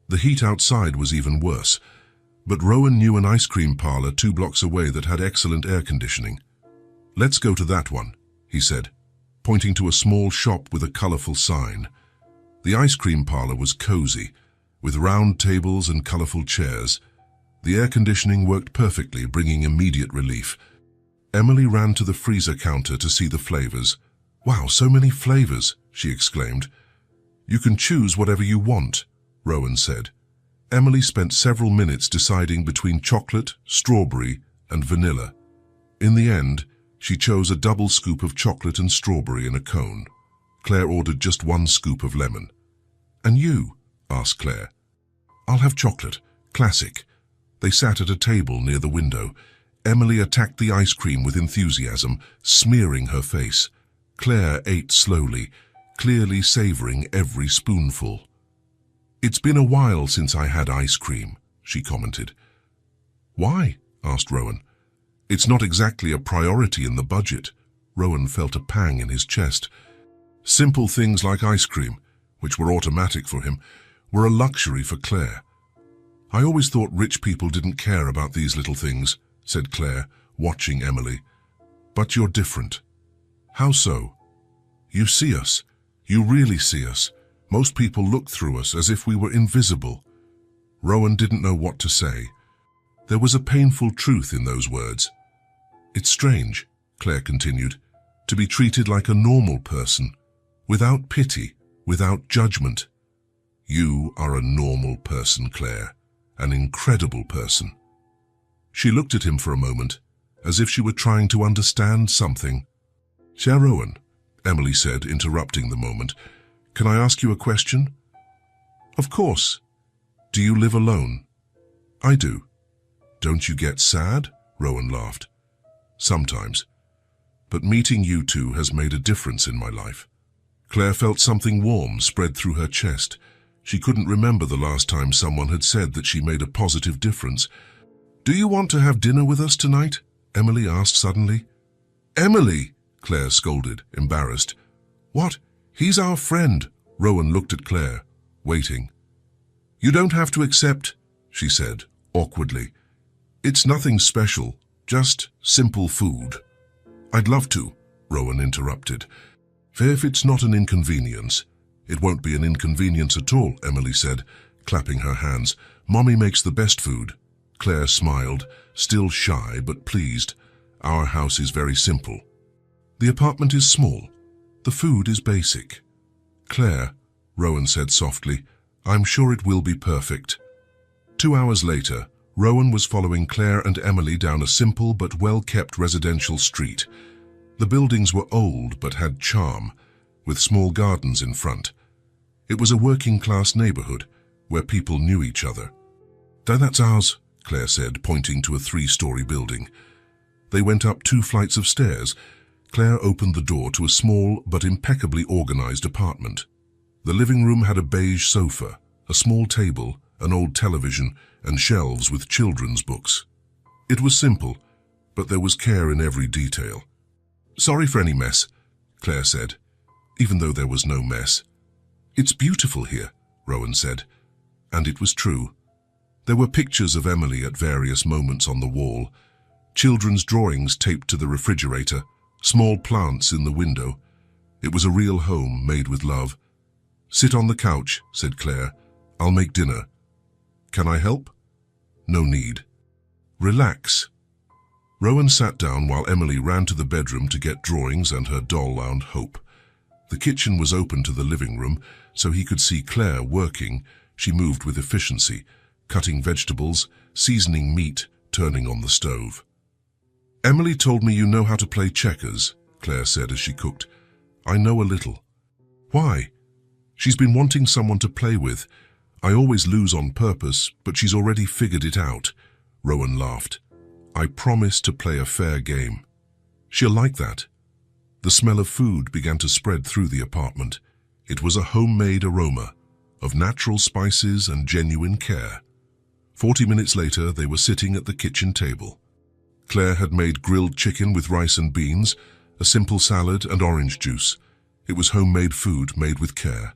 The heat outside was even worse, but Rowan knew an ice cream parlor 2 blocks away that had excellent air conditioning. "Let's go to that one," he said, pointing to a small shop with a colorful sign. The ice cream parlor was cozy, with round tables and colorful chairs. The air conditioning worked perfectly, bringing immediate relief. Emily ran to the freezer counter to see the flavors. "Wow, so many flavors," she exclaimed. "You can choose whatever you want," Rowan said. Emily spent several minutes deciding between chocolate, strawberry, and vanilla. In the end, she chose a double scoop of chocolate and strawberry in a cone. Claire ordered just 1 scoop of lemon. "And you?" asked Claire. "I'll have chocolate, classic." They sat at a table near the window. Emily attacked the ice cream with enthusiasm, smearing her face. Claire ate slowly, clearly savoring every spoonful. "It's been a while since I had ice cream," she commented. "Why?" asked Rowan. "It's not exactly a priority in the budget." Rowan felt a pang in his chest. Simple things like ice cream, which were automatic for him, were a luxury for Claire. "I always thought rich people didn't care about these little things," said Claire, watching Emily. "But you're different." "How so?" "You see us. You really see us. Most people look through us as if we were invisible." Rowan didn't know what to say. There was a painful truth in those words. "It's strange," Claire continued, "to be treated like a normal person, without pity, without judgment." "You are a normal person, Claire, an incredible person." She looked at him for a moment, as if she were trying to understand something. "Sir Rowan," Emily said, interrupting the moment, "can I ask you a question?" "Of course." "Do you live alone?" "I do." "Don't you get sad?" Rowan laughed. "Sometimes. But meeting you two has made a difference in my life." Claire felt something warm spread through her chest. She couldn't remember the last time someone had said that she made a positive difference. "Do you want to have dinner with us tonight?" Emily asked suddenly. "Emily!" Claire scolded, embarrassed. "What? He's our friend." Rowan looked at Claire, waiting. "You don't have to accept," she said, awkwardly. "It's nothing special, just simple food." "I'd love to," Rowan interrupted. "If it's not an inconvenience." "It won't be an inconvenience at all," Emily said, clapping her hands. "Mommy makes the best food." Claire smiled, still shy but pleased. "Our house is very simple. The apartment is small. The food is basic." "Claire," Rowan said softly, "I'm sure it will be perfect." 2 hours later, Rowan was following Claire and Emily down a simple but well-kept residential street. The buildings were old but had charm, with small gardens in front. It was a working-class neighborhood where people knew each other. "That's ours," Claire said, pointing to a 3-story building. They went up 2 flights of stairs. Claire opened the door to a small but impeccably organized apartment. The living room had a beige sofa, a small table, an old television, and shelves with children's books. It was simple, but there was care in every detail. "Sorry for any mess," Claire said, even though there was no mess. "It's beautiful here," Rowan said, and it was true. There were pictures of Emily at various moments on the wall, children's drawings taped to the refrigerator, small plants in the window. It was a real home made with love. "Sit on the couch," said Claire. "I'll make dinner." "Can I help?" "No need." "Relax." Rowan sat down while Emily ran to the bedroom to get drawings and her doll-bound Hope. The kitchen was open to the living room, so he could see Claire working. She moved with efficiency, cutting vegetables, seasoning meat, turning on the stove. "Emily told me you know how to play checkers," Claire said as she cooked. "I know a little." "Why?" "She's been wanting someone to play with. I always lose on purpose, but she's already figured it out." Rowan laughed. "I promise to play a fair game." "She'll like that." The smell of food began to spread through the apartment. It was a homemade aroma, of natural spices and genuine care. 40 minutes later, they were sitting at the kitchen table. Claire had made grilled chicken with rice and beans, a simple salad and orange juice. It was homemade food made with care.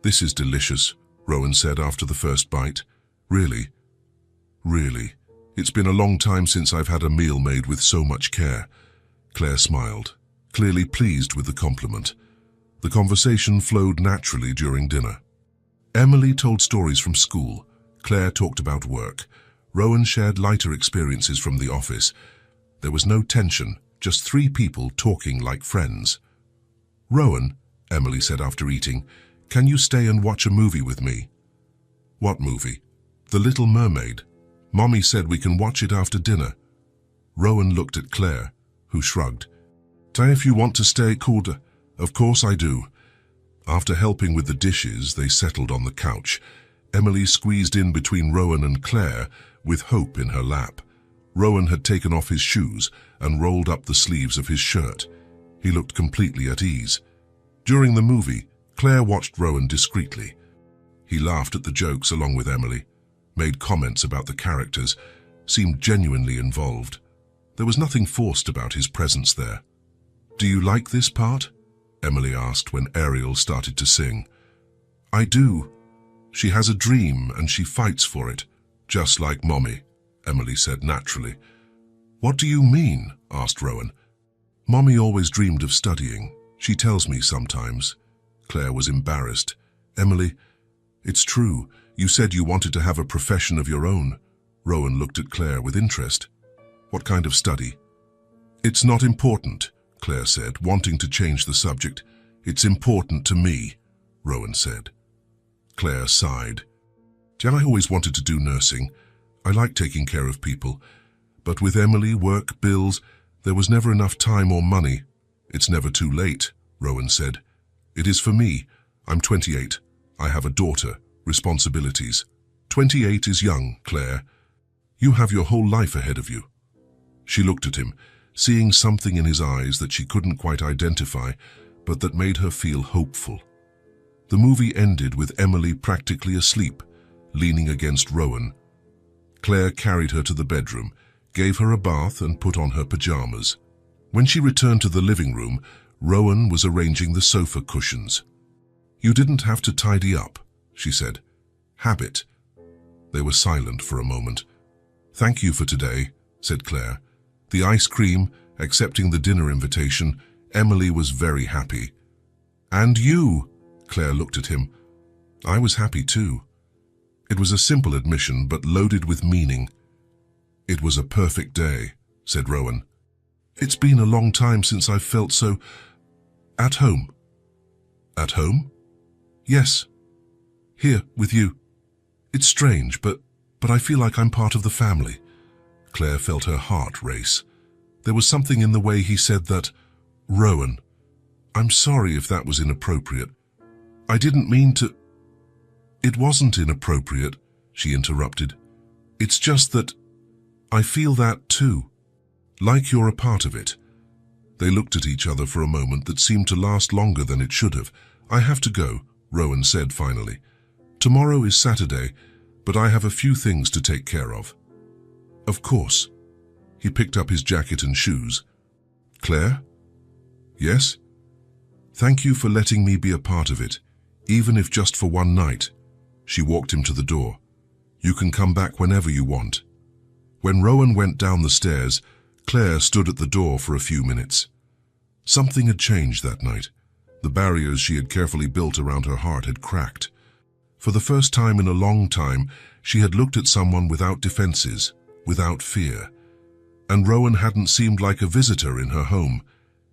"This is delicious," Rowan said after the first bite. "Really? Really. It's been a long time since I've had a meal made with so much care." Claire smiled, clearly pleased with the compliment. The conversation flowed naturally during dinner. Emily told stories from school. Claire talked about work. Rowan shared lighter experiences from the office. There was no tension, just 3 people talking like friends. "Rowan," Emily said after eating, "can you stay and watch a movie with me?" "What movie?" "The Little Mermaid. Mommy said we can watch it after dinner." Rowan looked at Claire, who shrugged. "If you want to stay, cool. Of course I do." After helping with the dishes, they settled on the couch. Emily squeezed in between Rowan and Claire, with Hope in her lap. Rowan had taken off his shoes and rolled up the sleeves of his shirt. He looked completely at ease. During the movie, Claire watched Rowan discreetly. He laughed at the jokes along with Emily, made comments about the characters, seemed genuinely involved. There was nothing forced about his presence there. "Do you like this part?" Emily asked when Ariel started to sing. "I do. She has a dream and she fights for it, just like Mommy," Emily said naturally. "What do you mean?" asked Rowan. "Mommy always dreamed of studying. She tells me sometimes." Claire was embarrassed. "Emily, it's true. You said you wanted to have a profession of your own." Rowan looked at Claire with interest. "What kind of study?" "It's not important," Claire said, wanting to change the subject. "It's important to me," Rowan said. Claire sighed. "I always wanted to do nursing. I like taking care of people. But with Emily, work, bills, there was never enough time or money. It's never too late, Rowan said. It is for me. I'm 28. I have a daughter, responsibilities. 28 is young, Claire. You have your whole life ahead of you. She looked at him, seeing something in his eyes that she couldn't quite identify, but that made her feel hopeful. The movie ended with Emily practically asleep, leaning against Rowan. Claire carried her to the bedroom, gave her a bath and put on her pajamas. When she returned to the living room, Rowan was arranging the sofa cushions. You didn't have to tidy up, she said. Habit. They were silent for a moment. Thank you for today, said Claire. The ice cream, accepting the dinner invitation, Emily was very happy. And you, Claire looked at him. I was happy too. It was a simple admission, but loaded with meaning. It was a perfect day, said Rowan. It's been a long time since I've felt so at home. At home? Yes. Here, with you. It's strange, but I feel like I'm part of the family. Claire felt her heart race. There was something in the way he said that. Rowan, I'm sorry if that was inappropriate. I didn't mean to. It wasn't inappropriate, she interrupted. It's just that I feel that too. Like you're a part of it. They looked at each other for a moment that seemed to last longer than it should have. I have to go, Rowan said finally. Tomorrow is Saturday, but I have a few things to take care of. Of course. He picked up his jacket and shoes. Claire? Yes? Thank you for letting me be a part of it, even if just for one night. She walked him to the door. You can come back whenever you want. When Rowan went down the stairs, Claire stood at the door for a few minutes. Something had changed that night. The barriers she had carefully built around her heart had cracked. For the first time in a long time, she had looked at someone without defenses, without fear. And Rowan hadn't seemed like a visitor in her home.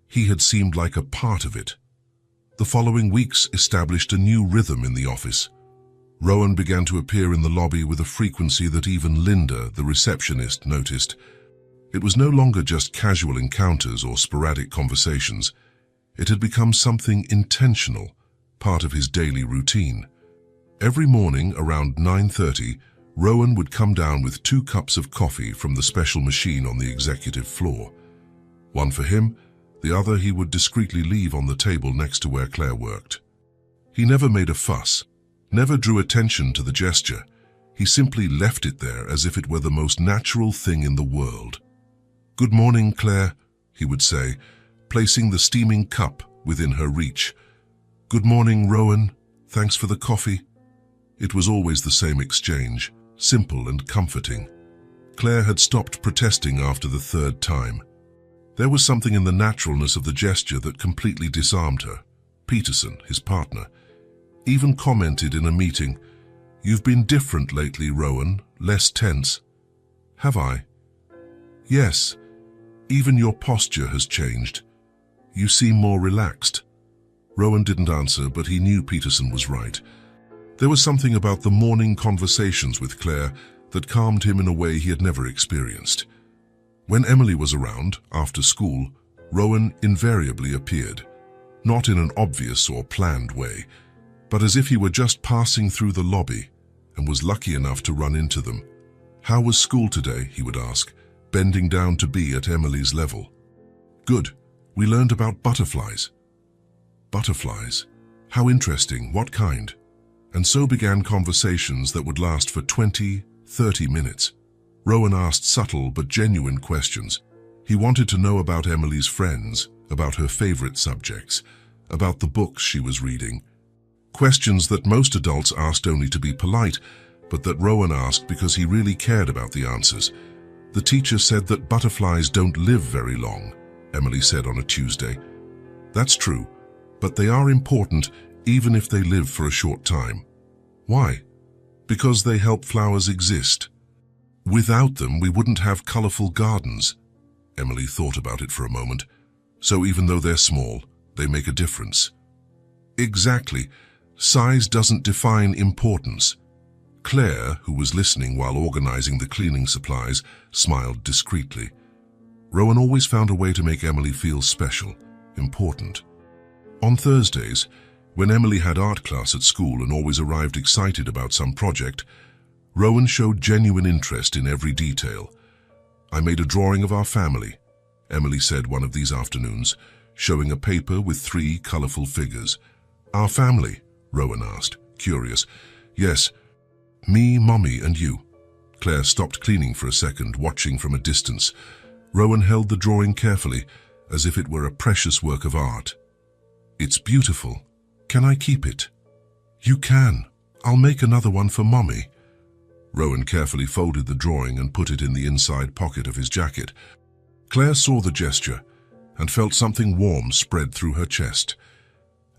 He had seemed like a part of it. The following weeks established a new rhythm in the office. Rowan began to appear in the lobby with a frequency that even Linda, the receptionist, noticed. It was no longer just casual encounters or sporadic conversations. It had become something intentional, part of his daily routine. Every morning around 9:30, Rowan would come down with 2 cups of coffee from the special machine on the executive floor. One for him, the other he would discreetly leave on the table next to where Claire worked. He never made a fuss, never drew attention to the gesture. He simply left it there as if it were the most natural thing in the world. Good morning, Claire, he would say, placing the steaming cup within her reach. Good morning, Rowan. Thanks for the coffee. It was always the same exchange, simple and comforting. Claire had stopped protesting after the 3rd time. There was something in the naturalness of the gesture that completely disarmed her. Peterson, his partner, even commented in a meeting, "You've been different lately, Rowan, less tense." Have I? Yes. Even your posture has changed. You seem more relaxed. Rowan didn't answer, but he knew Peterson was right. There was something about the morning conversations with Claire that calmed him in a way he had never experienced. When Emily was around, after school, Rowan invariably appeared, not in an obvious or planned way, but as if he were just passing through the lobby and was lucky enough to run into them. How was school today, he would ask, bending down to be at Emily's level. Good. We learned about butterflies. Butterflies? How interesting. What kind? And so began conversations that would last for 20, 30 minutes. Rowan asked subtle but genuine questions. He wanted to know about Emily's friends, about her favorite subjects, about the books she was reading. Questions that most adults asked only to be polite, but that Rowan asked because he really cared about the answers. The teacher said that butterflies don't live very long, Emily said on a Tuesday. That's true, but they are important even if they live for a short time. Why? Because they help flowers exist. Without them, we wouldn't have colorful gardens. Emily thought about it for a moment. So even though they're small, they make a difference. Exactly. Size doesn't define importance. Claire, who was listening while organizing the cleaning supplies, smiled discreetly. Rowan always found a way to make Emily feel special, important. On Thursdays, when Emily had art class at school and always arrived excited about some project, Rowan showed genuine interest in every detail. "I made a drawing of our family," Emily said one of these afternoons, showing a paper with 3 colorful figures. "Our family?" Rowan asked, curious. "Yes, me, Mommy, and you." Claire stopped cleaning for a second, watching from a distance. Rowan held the drawing carefully, as if it were a precious work of art. "It's beautiful. Can I keep it?" "You can. I'll make another one for Mommy." Rowan carefully folded the drawing and put it in the inside pocket of his jacket. Claire saw the gesture and felt something warm spread through her chest.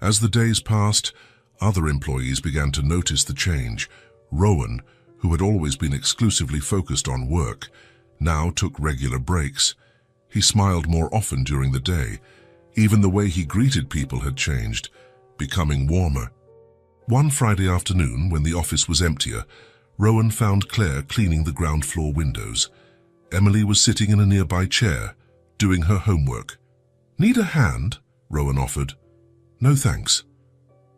As the days passed, other employees began to notice the change. Rowan, who had always been exclusively focused on work, now took regular breaks. He smiled more often during the day. Even the way he greeted people had changed, becoming warmer. One Friday afternoon, when the office was emptier, Rowan found Claire cleaning the ground floor windows. Emily was sitting in a nearby chair, doing her homework. "Need a hand?" Rowan offered. "No thanks."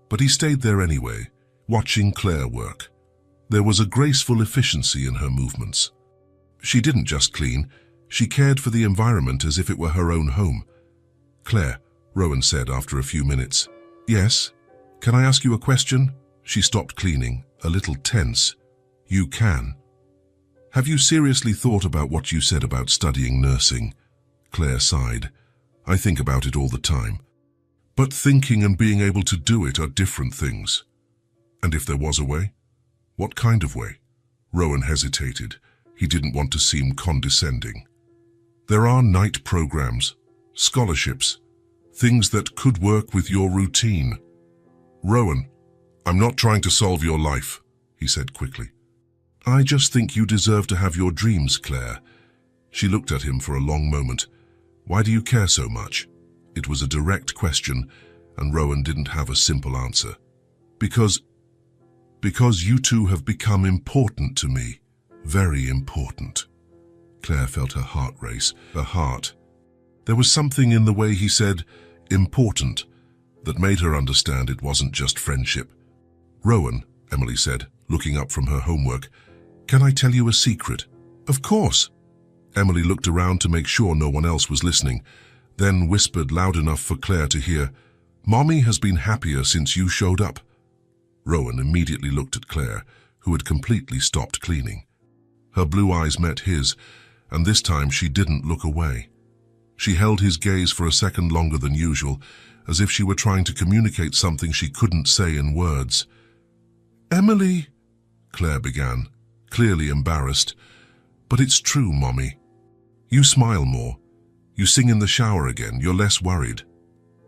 But he stayed there anyway, watching Claire work. There was a graceful efficiency in her movements. She didn't just clean, she cared for the environment as if it were her own home. "Claire," Rowan said after a few minutes. "Yes? Can I ask you a question?" She stopped cleaning, a little tense. "You can." "Have you seriously thought about what you said about studying nursing?" Claire sighed. "I think about it all the time. But thinking and being able to do it are different things." "And if there was a way?" "What kind of way?" Rowan hesitated. He didn't want to seem condescending. "There are night programs, scholarships, things that could work with your routine." "Rowan, I'm not trying to solve your life," he said quickly. "I just think you deserve to have your dreams, Claire." She looked at him for a long moment. "Why do you care so much?" It was a direct question, and Rowan didn't have a simple answer. Because you two have become important to me. Very important." Claire felt her heart race. Her heart. There was something in the way he said, "important," that made her understand it wasn't just friendship. "Rowan," Emily said, looking up from her homework, "can I tell you a secret?" "Of course." Emily looked around to make sure no one else was listening, then whispered loud enough for Claire to hear, "Mommy has been happier since you showed up." Rowan immediately looked at Claire, who had completely stopped cleaning. Her blue eyes met his, and this time she didn't look away. She held his gaze for a second longer than usual, as if she were trying to communicate something she couldn't say in words. "Emily," Claire began, clearly embarrassed. "But it's true, Mommy. You smile more. You sing in the shower again. You're less worried."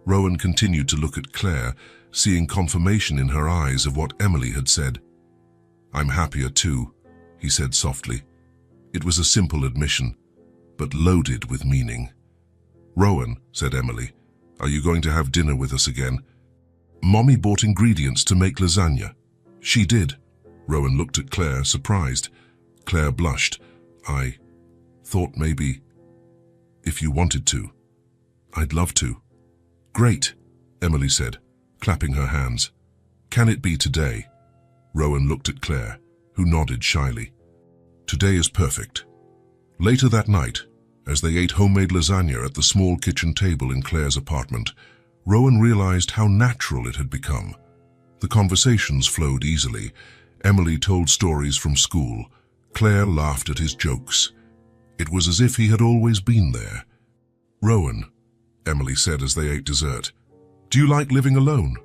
Rowan continued to look at Claire, seeing confirmation in her eyes of what Emily had said. "I'm happier too," he said softly. It was a simple admission, but loaded with meaning. "Rowan," said Emily, "are you going to have dinner with us again?" "Mommy bought ingredients to make lasagna." "She did." Rowan looked at Claire, surprised. Claire blushed. "I thought maybe if you wanted to." "I'd love to." "Great," Emily said, clapping her hands. "Can it be today?" Rowan looked at Claire, who nodded shyly. "Today is perfect." Later that night, as they ate homemade lasagna at the small kitchen table in Claire's apartment, Rowan realized how natural it had become. The conversations flowed easily. Emily told stories from school. Claire laughed at his jokes. It was as if he had always been there. "Rowan," Emily said as they ate dessert, "do you like living alone?"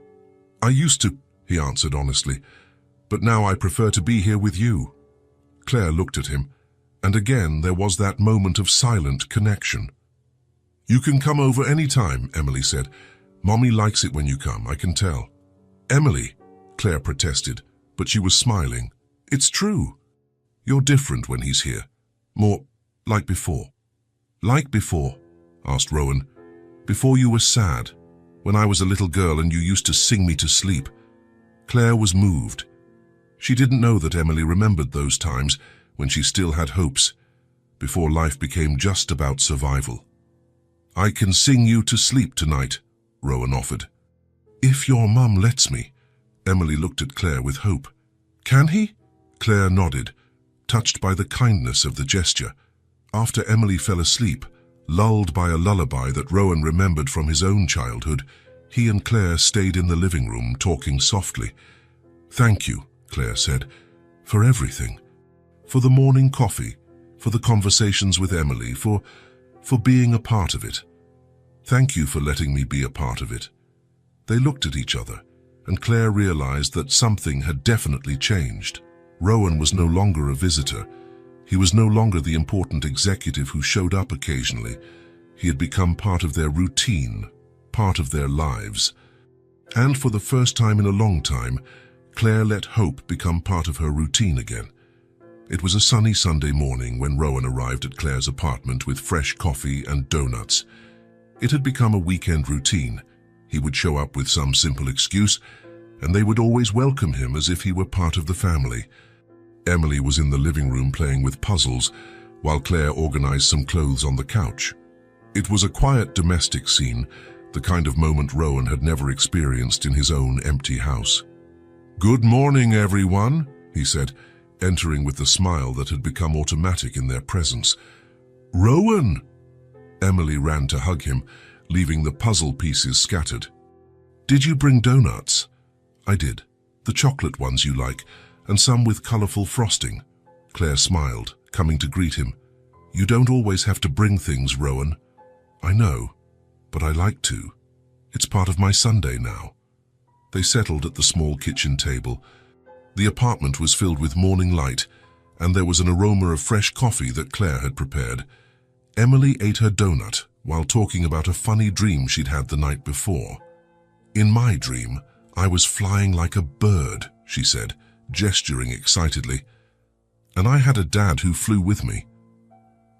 "I used to," he answered honestly, "but now I prefer to be here with you." Claire looked at him, and again there was that moment of silent connection. "You can come over any time," Emily said. "Mommy likes it when you come, I can tell." "Emily," Claire protested, but she was smiling. "It's true. You're different when he's here. More like before." "Like before?" asked Rowan. "Before you were sad, when I was a little girl and you used to sing me to sleep." Claire was moved. She didn't know that Emily remembered those times when she still had hopes, before life became just about survival. "I can sing you to sleep tonight," Rowan offered. "If your mum lets me." Emily looked at Claire with hope. "Can he?" Claire nodded, touched by the kindness of the gesture. After Emily fell asleep, lulled by a lullaby that Rowan remembered from his own childhood, he and Claire stayed in the living room talking softly. "Thank you," Claire said, "for everything. For the morning coffee, for the conversations with Emily, for being a part of it. Thank you for letting me be a part of it." They looked at each other, and Claire realized that something had definitely changed. Rowan was no longer a visitor. He was no longer the important executive who showed up occasionally. He had become part of their routine, part of their lives. And for the first time in a long time, Claire let hope become part of her routine again. It was a sunny Sunday morning when Rowan arrived at Claire's apartment with fresh coffee and donuts. It had become a weekend routine. He would show up with some simple excuse, and they would always welcome him as if he were part of the family. Emily was in the living room playing with puzzles, while Claire organized some clothes on the couch. It was a quiet domestic scene, the kind of moment Rowan had never experienced in his own empty house. "Good morning, everyone," he said, entering with the smile that had become automatic in their presence. "Rowan!" Emily ran to hug him, leaving the puzzle pieces scattered. "Did you bring donuts?" "I did. The chocolate ones you like, and some with colorful frosting." Claire smiled, coming to greet him. "You don't always have to bring things, Rowan." "I know, but I like to. It's part of my Sunday now." They settled at the small kitchen table. The apartment was filled with morning light, and there was an aroma of fresh coffee that Claire had prepared. Emily ate her donut while talking about a funny dream she'd had the night before. "In my dream, I was flying like a bird," she said, gesturing excitedly. "And I had a dad who flew with me."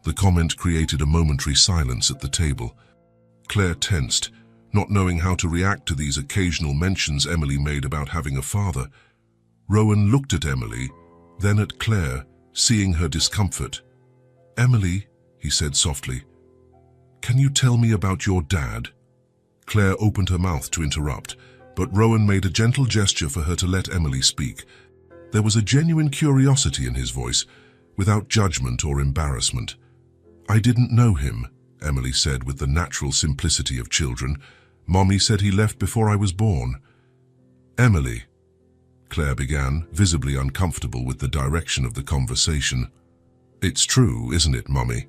The comment created a momentary silence at the table. Claire tensed, not knowing how to react to these occasional mentions Emily made about having a father. Rowan looked at Emily, then at Claire, seeing her discomfort. "Emily," he said softly, "can you tell me about your dad?" Claire opened her mouth to interrupt, but Rowan made a gentle gesture for her to let Emily speak. There was a genuine curiosity in his voice, without judgment or embarrassment. "I didn't know him," Emily said with the natural simplicity of children. "Mommy said he left before I was born." "Emily," Claire began, visibly uncomfortable with the direction of the conversation. "It's true, isn't it, Mommy?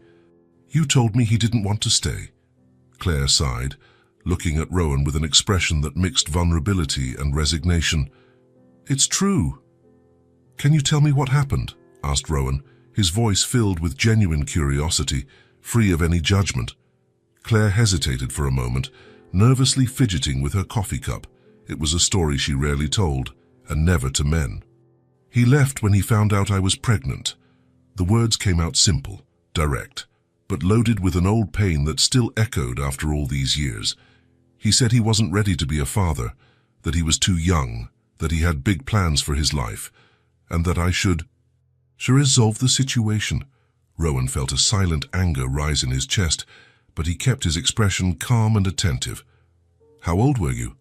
You told me he didn't want to stay." Claire sighed, looking at Rowan with an expression that mixed vulnerability and resignation. "It's true." "Can you tell me what happened?" asked Rowan, his voice filled with genuine curiosity, free of any judgment. Claire hesitated for a moment, nervously fidgeting with her coffee cup. It was a story she rarely told, and never to men. "He left when he found out I was pregnant." The words came out simple, direct, but loaded with an old pain that still echoed after all these years. He said he wasn't ready to be a father, that he was too young, that he had big plans for his life, and that I should resolve the situation. Rowan felt a silent anger rise in his chest, but he kept his expression calm and attentive. "How old were you?"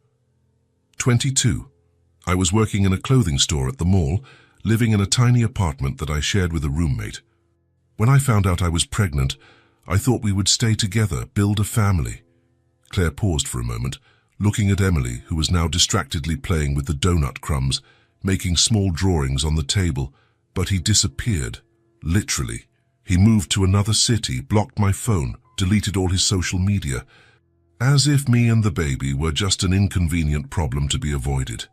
22. I was working in a clothing store at the mall, living in a tiny apartment that I shared with a roommate. When I found out I was pregnant, I thought we would stay together, build a family." Claire paused for a moment, looking at Emily, who was now distractedly playing with the donut crumbs, making small drawings on the table, but he disappeared. Literally. He moved to another city, blocked my phone, deleted all his social media, as if me and the baby were just an inconvenient problem to be avoided.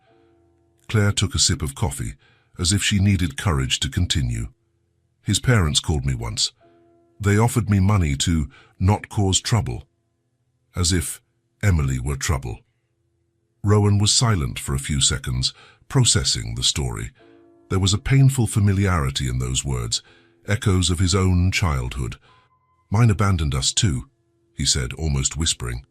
Claire took a sip of coffee, as if she needed courage to continue. "His parents called me once. They offered me money to not cause trouble." As if Emily were trouble. Rowan was silent for a few seconds, processing the story. There was a painful familiarity in those words, echoes of his own childhood. "Mine abandoned us too," he said, almost whispering.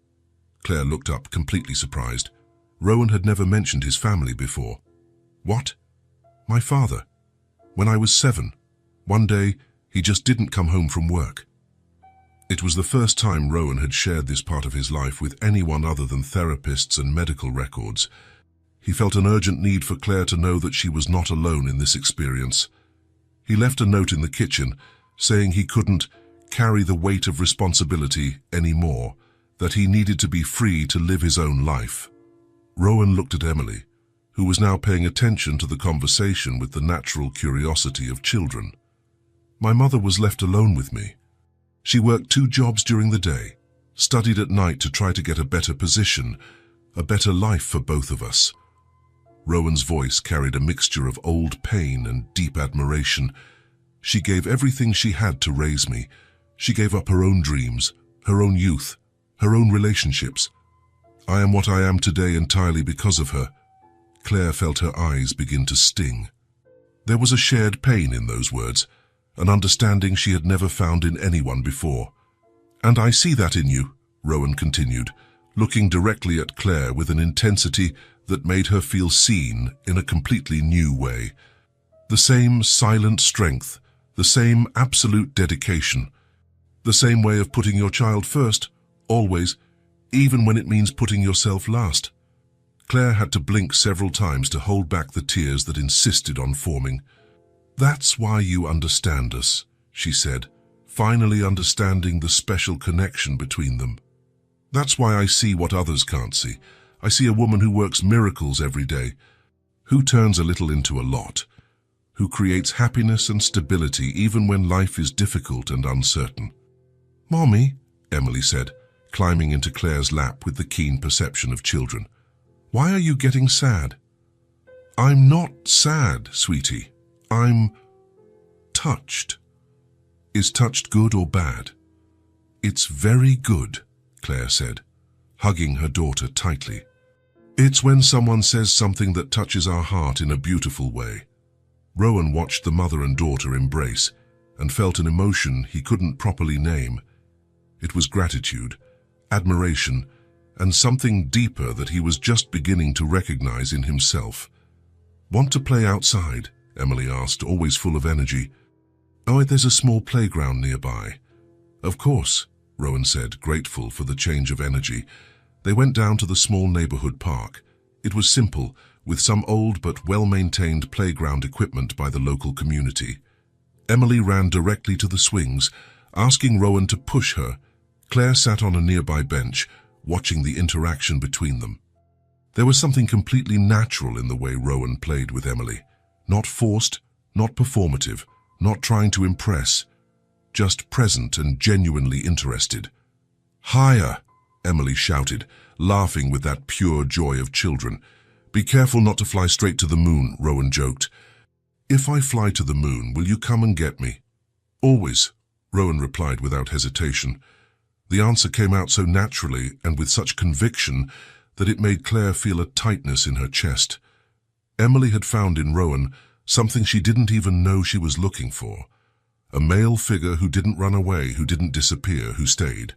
Claire looked up, completely surprised. Rowan had never mentioned his family before. "What? My father. When I was 7, one day, he just didn't come home from work. It was the first time Rowan had shared this part of his life with anyone other than therapists and medical records. He felt an urgent need for Claire to know that she was not alone in this experience. He left a note in the kitchen saying he couldn't carry the weight of responsibility anymore, that he needed to be free to live his own life. Rowan looked at Emily, who was now paying attention to the conversation with the natural curiosity of children. My mother was left alone with me. She worked 2 jobs during the day, studied at night to try to get a better position, a better life for both of us. Rowan's voice carried a mixture of old pain and deep admiration. She gave everything she had to raise me. She gave up her own dreams, her own youth, her own relationships. I am what I am today entirely because of her. Claire felt her eyes begin to sting. There was a shared pain in those words, an understanding she had never found in anyone before. And I see that in you, Rowan continued, looking directly at Claire with an intensity that made her feel seen in a completely new way. The same silent strength, the same absolute dedication, the same way of putting your child first, always, even when it means putting yourself last. Claire had to blink several times to hold back the tears that insisted on forming. That's why you understand us, she said, finally understanding the special connection between them. That's why I see what others can't see. I see a woman who works miracles every day, who turns a little into a lot, who creates happiness and stability even when life is difficult and uncertain. Mommy, Emily said, climbing into Claire's lap with the keen perception of children. Why are you getting sad? I'm not sad, sweetie. I'm touched. Is touched good or bad? It's very good, Claire said, hugging her daughter tightly. It's when someone says something that touches our heart in a beautiful way. Rowan watched the mother and daughter embrace and felt an emotion he couldn't properly name. It was gratitude, admiration, and something deeper that he was just beginning to recognize in himself. Want to play outside? Emily asked, always full of energy. Oh, there's a small playground nearby. Of course, Rowan said, grateful for the change of energy. They went down to the small neighborhood park. It was simple, with some old but well-maintained playground equipment by the local community. Emily ran directly to the swings, asking Rowan to push her. Claire sat on a nearby bench, watching the interaction between them. There was something completely natural in the way Rowan played with Emily. Not forced, not performative, not trying to impress, just present and genuinely interested. Higher, Emily shouted, laughing with that pure joy of children. Be careful not to fly straight to the moon, Rowan joked. If I fly to the moon, will you come and get me? Always, Rowan replied without hesitation. The answer came out so naturally and with such conviction that it made Claire feel a tightness in her chest. Emily had found in Rowan something she didn't even know she was looking for. A male figure who didn't run away, who didn't disappear, who stayed.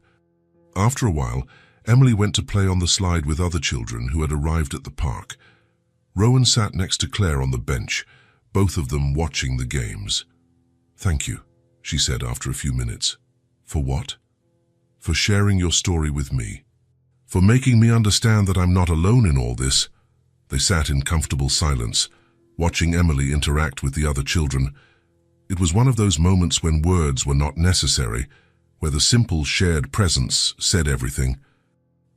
After a while, Emily went to play on the slide with other children who had arrived at the park. Rowan sat next to Claire on the bench, both of them watching the games. Thank you, she said after a few minutes. For what? For sharing your story with me. For making me understand that I'm not alone in all this. They sat in comfortable silence, watching Emily interact with the other children. It was one of those moments when words were not necessary, where the simple shared presence said everything.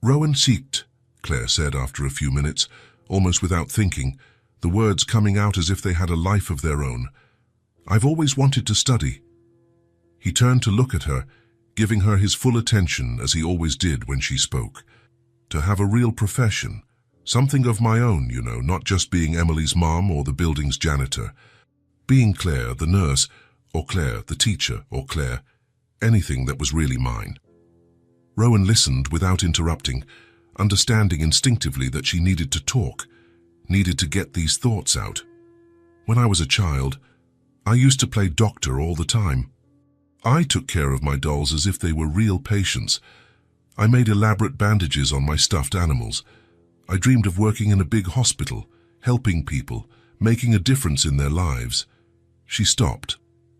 Rowan seeked, Claire said after a few minutes, almost without thinking, the words coming out as if they had a life of their own. I've always wanted to study. He turned to look at her, giving her his full attention as he always did when she spoke. To have a real profession, something of my own, you know, not just being Emily's mom or the building's janitor. Being Claire, the nurse, or Claire, the teacher, or Claire, anything that was really mine. Rowan listened without interrupting, understanding instinctively that she needed to talk, needed to get these thoughts out. When I was a child, I used to play doctor all the time. I took care of my dolls as if they were real patients. I made elaborate bandages on my stuffed animals. I dreamed of working in a big hospital, helping people, making a difference in their lives. She stopped,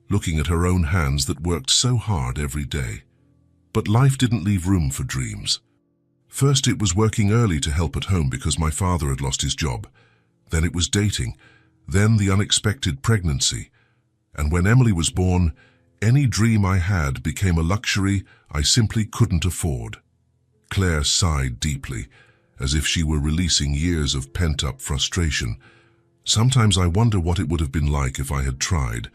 looking at her own hands that worked so hard every day. But life didn't leave room for dreams. First it was working early to help at home because my father had lost his job. Then it was dating. Then the unexpected pregnancy. And when Emily was born, any dream I had became a luxury I simply couldn't afford. Claire sighed deeply, as if she were releasing years of pent-up frustration. Sometimes I wonder what it would have been like if I had tried.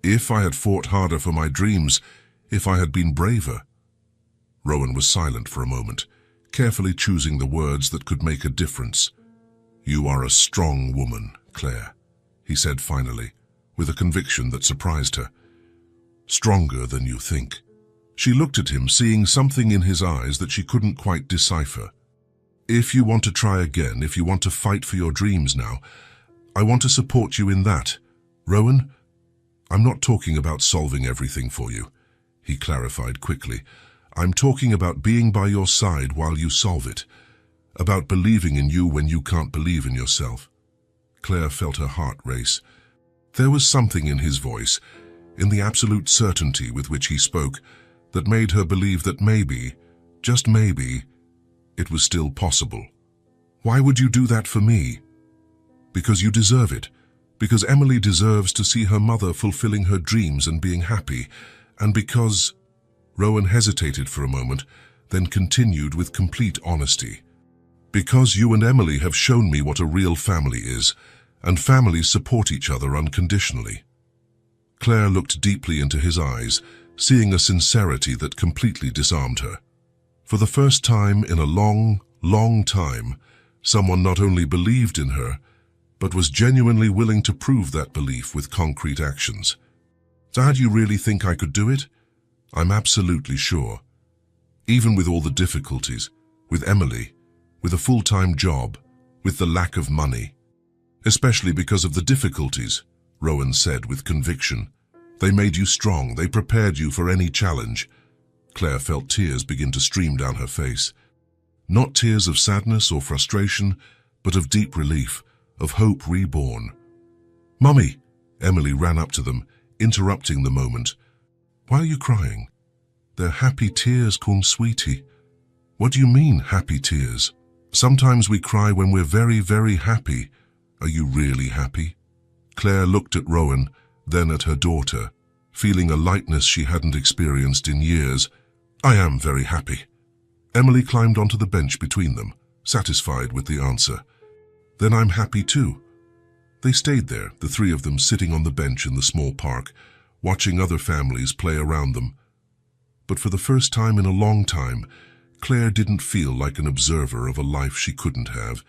If I had fought harder for my dreams, if I had been braver. Rowan was silent for a moment, carefully choosing the words that could make a difference. "You are a strong woman, Claire," he said finally, with a conviction that surprised her. "Stronger than you think." She looked at him, seeing something in his eyes that she couldn't quite decipher. "If you want to try again, if you want to fight for your dreams now, I want to support you in that. Rowan, I'm not talking about solving everything for you," he clarified quickly. "I'm talking about being by your side while you solve it, about believing in you when you can't believe in yourself." Claire felt her heart race. There was something in his voice, in the absolute certainty with which he spoke, that made her believe that maybe, just maybe, it was still possible. "Why would you do that for me?" "Because you deserve it. Because Emily deserves to see her mother fulfilling her dreams and being happy. And because—" Rowan hesitated for a moment, then continued with complete honesty. "Because you and Emily have shown me what a real family is, and families support each other unconditionally." Claire looked deeply into his eyes, seeing a sincerity that completely disarmed her. For the first time in a long, long time, someone not only believed in her, but was genuinely willing to prove that belief with concrete actions. "Dad, you really think I could do it?" "I'm absolutely sure. Even with all the difficulties, with Emily, with a full-time job, with the lack of money." "Especially because of the difficulties," Rowan said with conviction. "They made you strong, they prepared you for any challenge." Claire felt tears begin to stream down her face. Not tears of sadness or frustration, but of deep relief, of hope reborn. "Mummy!" Emily ran up to them, interrupting the moment. "Why are you crying?" "They're happy tears, cum sweetie." "What do you mean, happy tears?" "Sometimes we cry when we're very, very happy. Are you really happy?" Claire looked at Rowan, then at her daughter, feeling a lightness she hadn't experienced in years. "I am very happy." Emily climbed onto the bench between them, satisfied with the answer. "Then I'm happy too." They stayed there, the three of them sitting on the bench in the small park, watching other families play around them. But for the first time in a long time, Claire didn't feel like an observer of a life she couldn't have.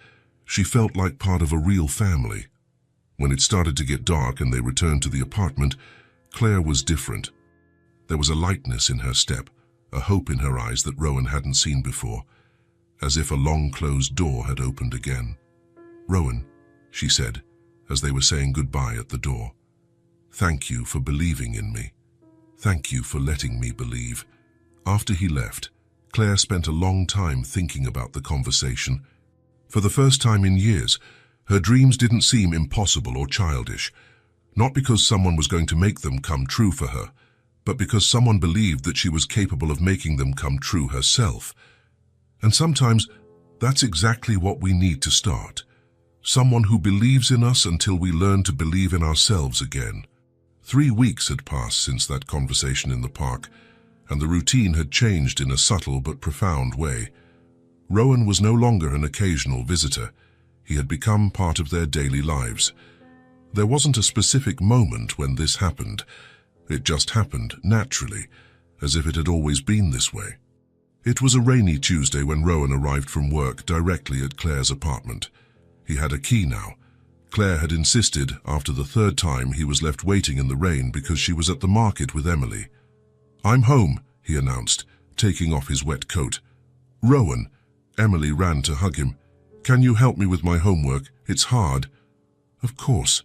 She felt like part of a real family. When it started to get dark and they returned to the apartment, Claire was different. There was a lightness in her step, a hope in her eyes that Rowan hadn't seen before, as if a long-closed door had opened again. "Rowan," she said, as they were saying goodbye at the door. "Thank you for believing in me. Thank you for letting me believe." After he left, Claire spent a long time thinking about the conversation. For the first time in years, her dreams didn't seem impossible or childish, not because someone was going to make them come true for her, but because someone believed that she was capable of making them come true herself. And sometimes that's exactly what we need to start. Someone who believes in us until we learn to believe in ourselves again. 3 weeks had passed since that conversation in the park, and the routine had changed in a subtle but profound way. Rowan was no longer an occasional visitor. He had become part of their daily lives. There wasn't a specific moment when this happened. It just happened naturally, as if it had always been this way. It was a rainy Tuesday when Rowan arrived from work directly at Claire's apartment. He had a key now. Claire had insisted after the 3rd time he was left waiting in the rain because she was at the market with Emily. "I'm home," he announced, taking off his wet coat. "Rowan," Emily ran to hug him. "Can you help me with my homework? It's hard." "Of course.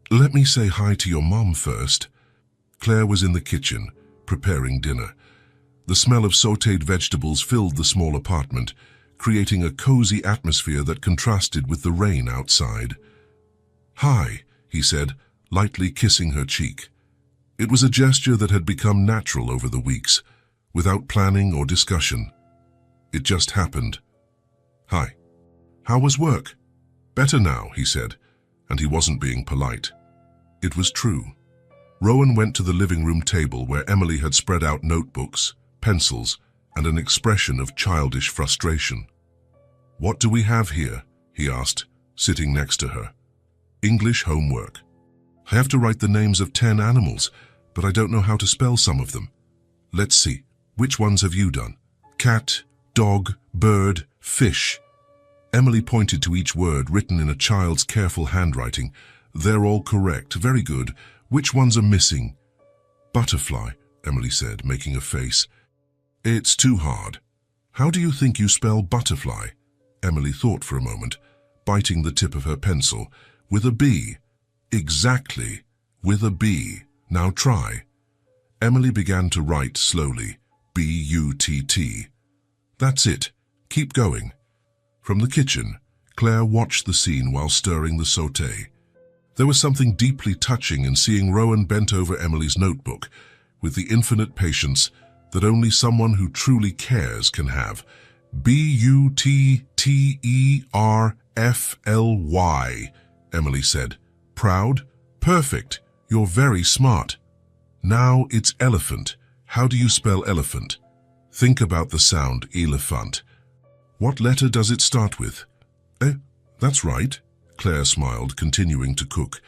Let me say hi to your mom first." Claire was in the kitchen, preparing dinner. The smell of sautéed vegetables filled the small apartment, creating a cozy atmosphere that contrasted with the rain outside. "Hi," he said, lightly kissing her cheek. It was a gesture that had become natural over the weeks, without planning or discussion. It just happened. "Hi. How was work?" "Better now," he said, and he wasn't being polite. It was true. Rowan went to the living room table where Emily had spread out notebooks, pencils, and an expression of childish frustration. "What do we have here?" he asked, sitting next to her. "English homework. I have to write the names of 10 animals, but I don't know how to spell some of them. Let's see, which ones have you done? Cat, dog, bird, fish." Emily pointed to each word written in a child's careful handwriting. "They're all correct. Very good. Which ones are missing?" "Butterfly," Emily said, making a face. "It's too hard. How do you think you spell butterfly?" Emily thought for a moment, biting the tip of her pencil. "With a B." "Exactly. With a B. Now try." Emily began to write slowly. B-U-T-T. "That's it. Keep going." From the kitchen, Claire watched the scene while stirring the sauté. There was something deeply touching in seeing Rowan bent over Emily's notebook, with the infinite patience that only someone who truly cares can have. "B-U-T-T-E-R-F-L-Y, Emily said. "Proud? Perfect. You're very smart. Now it's elephant. How do you spell elephant?" "Think about the sound, elephant. What letter does it start with?" That's right," Claire smiled, continuing to cook.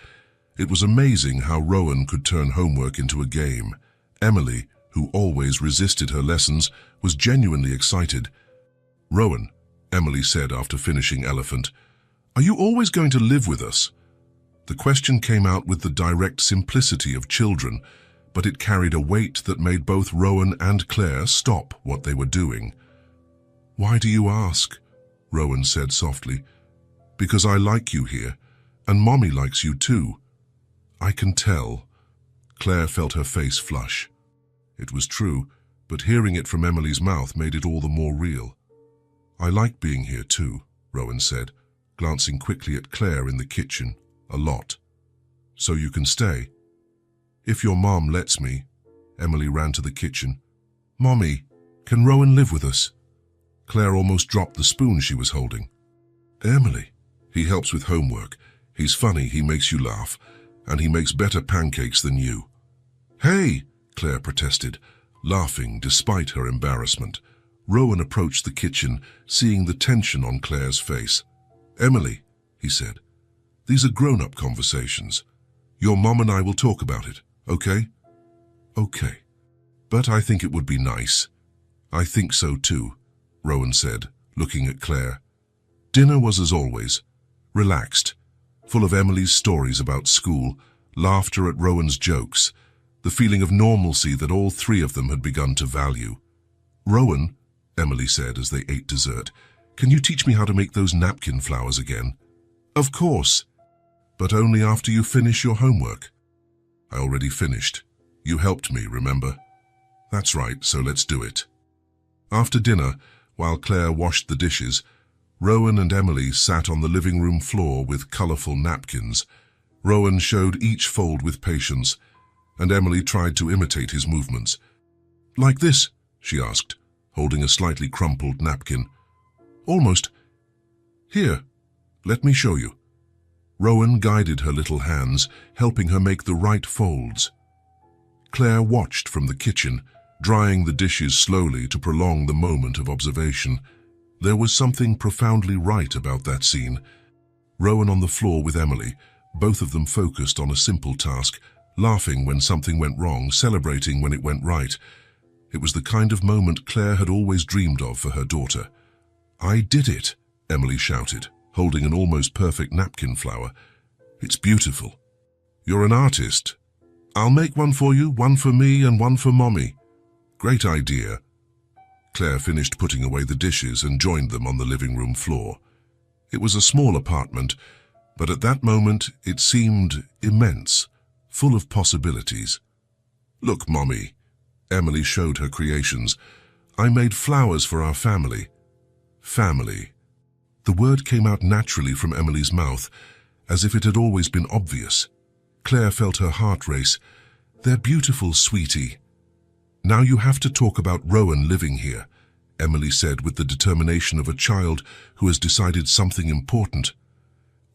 It was amazing how Rowan could turn homework into a game. Emily, who always resisted her lessons, was genuinely excited. "Rowan," Emily said after finishing elephant, "are you always going to live with us?" The question came out with the direct simplicity of children, but it carried a weight that made both Rowan and Claire stop what they were doing. "Why do you ask?" Rowan said softly. "Because I like you here, and Mommy likes you too." "I can tell." Claire felt her face flush. It was true, but hearing it from Emily's mouth made it all the more real. "I like being here too," Rowan said, glancing quickly at Claire in the kitchen. "A lot. So you can stay?" "If your mom lets me." Emily ran to the kitchen. "Mommy, can Rowan live with us?" Claire almost dropped the spoon she was holding. "Emily, he helps with homework. He's funny, he makes you laugh, and he makes better pancakes than you." "Hey!" Claire protested, laughing despite her embarrassment. Rowan approached the kitchen, seeing the tension on Claire's face. "Emily," he said, "these are grown-up conversations. Your mom and I will talk about it, okay?" "Okay. But I think it would be nice." "I think so too," Rowan said, looking at Claire. Dinner was as always, relaxed, full of Emily's stories about school, laughter at Rowan's jokes, the feeling of normalcy that all three of them had begun to value. "Rowan," Emily said as they ate dessert, "can you teach me how to make those napkin flowers again?" "Of course, but only after you finish your homework." "I already finished. You helped me, remember?" "That's right, so let's do it." After dinner, while Claire washed the dishes, Rowan and Emily sat on the living room floor with colorful napkins. Rowan showed each fold with patience, and Emily tried to imitate his movements. "Like this?" she asked, holding a slightly crumpled napkin. "Almost. Here, let me show you." Rowan guided her little hands, helping her make the right folds. Claire watched from the kitchen, drying the dishes slowly to prolong the moment of observation. There was something profoundly right about that scene. Rowan on the floor with Emily, both of them focused on a simple task, laughing when something went wrong, celebrating when it went right. It was the kind of moment Claire had always dreamed of for her daughter. "I did it," Emily shouted, holding an almost perfect napkin flower. "It's beautiful." "You're an artist. I'll make one for you, one for me and one for Mommy." "Great idea." Claire finished putting away the dishes and joined them on the living room floor. It was a small apartment, but at that moment it seemed immense, full of possibilities. "Look, Mommy," Emily showed her creations. "I made flowers for our family." Family. The word came out naturally from Emily's mouth, as if it had always been obvious. Claire felt her heart race. "They're beautiful, sweetie." "Now you have to talk about Rowan living here," Emily said with the determination of a child who has decided something important.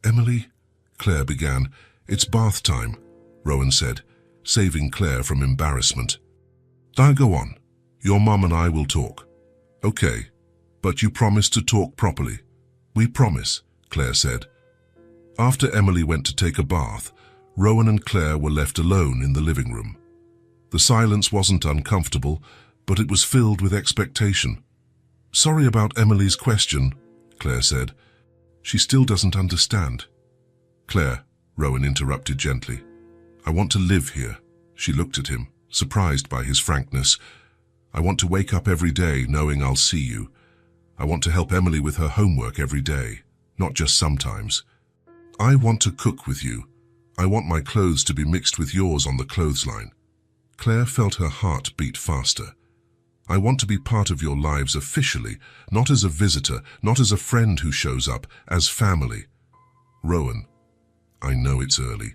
"Emily," Claire began. "It's bath time," Rowan said, saving Claire from embarrassment. "Now go on. Your mum and I will talk." "Okay, but you promise to talk properly." "We promise," Claire said. After Emily went to take a bath, Rowan and Claire were left alone in the living room. The silence wasn't uncomfortable, but it was filled with expectation. "Sorry about Emily's question," Claire said. "She still doesn't understand." "Claire," Rowan interrupted gently, "I want to live here." She looked at him, surprised by his frankness. "I want to wake up every day knowing I'll see you. I want to help Emily with her homework every day, not just sometimes. I want to cook with you. I want my clothes to be mixed with yours on the clothesline." Claire felt her heart beat faster. "I want to be part of your lives officially, not as a visitor, not as a friend who shows up, as family." "Rowan, I know it's early.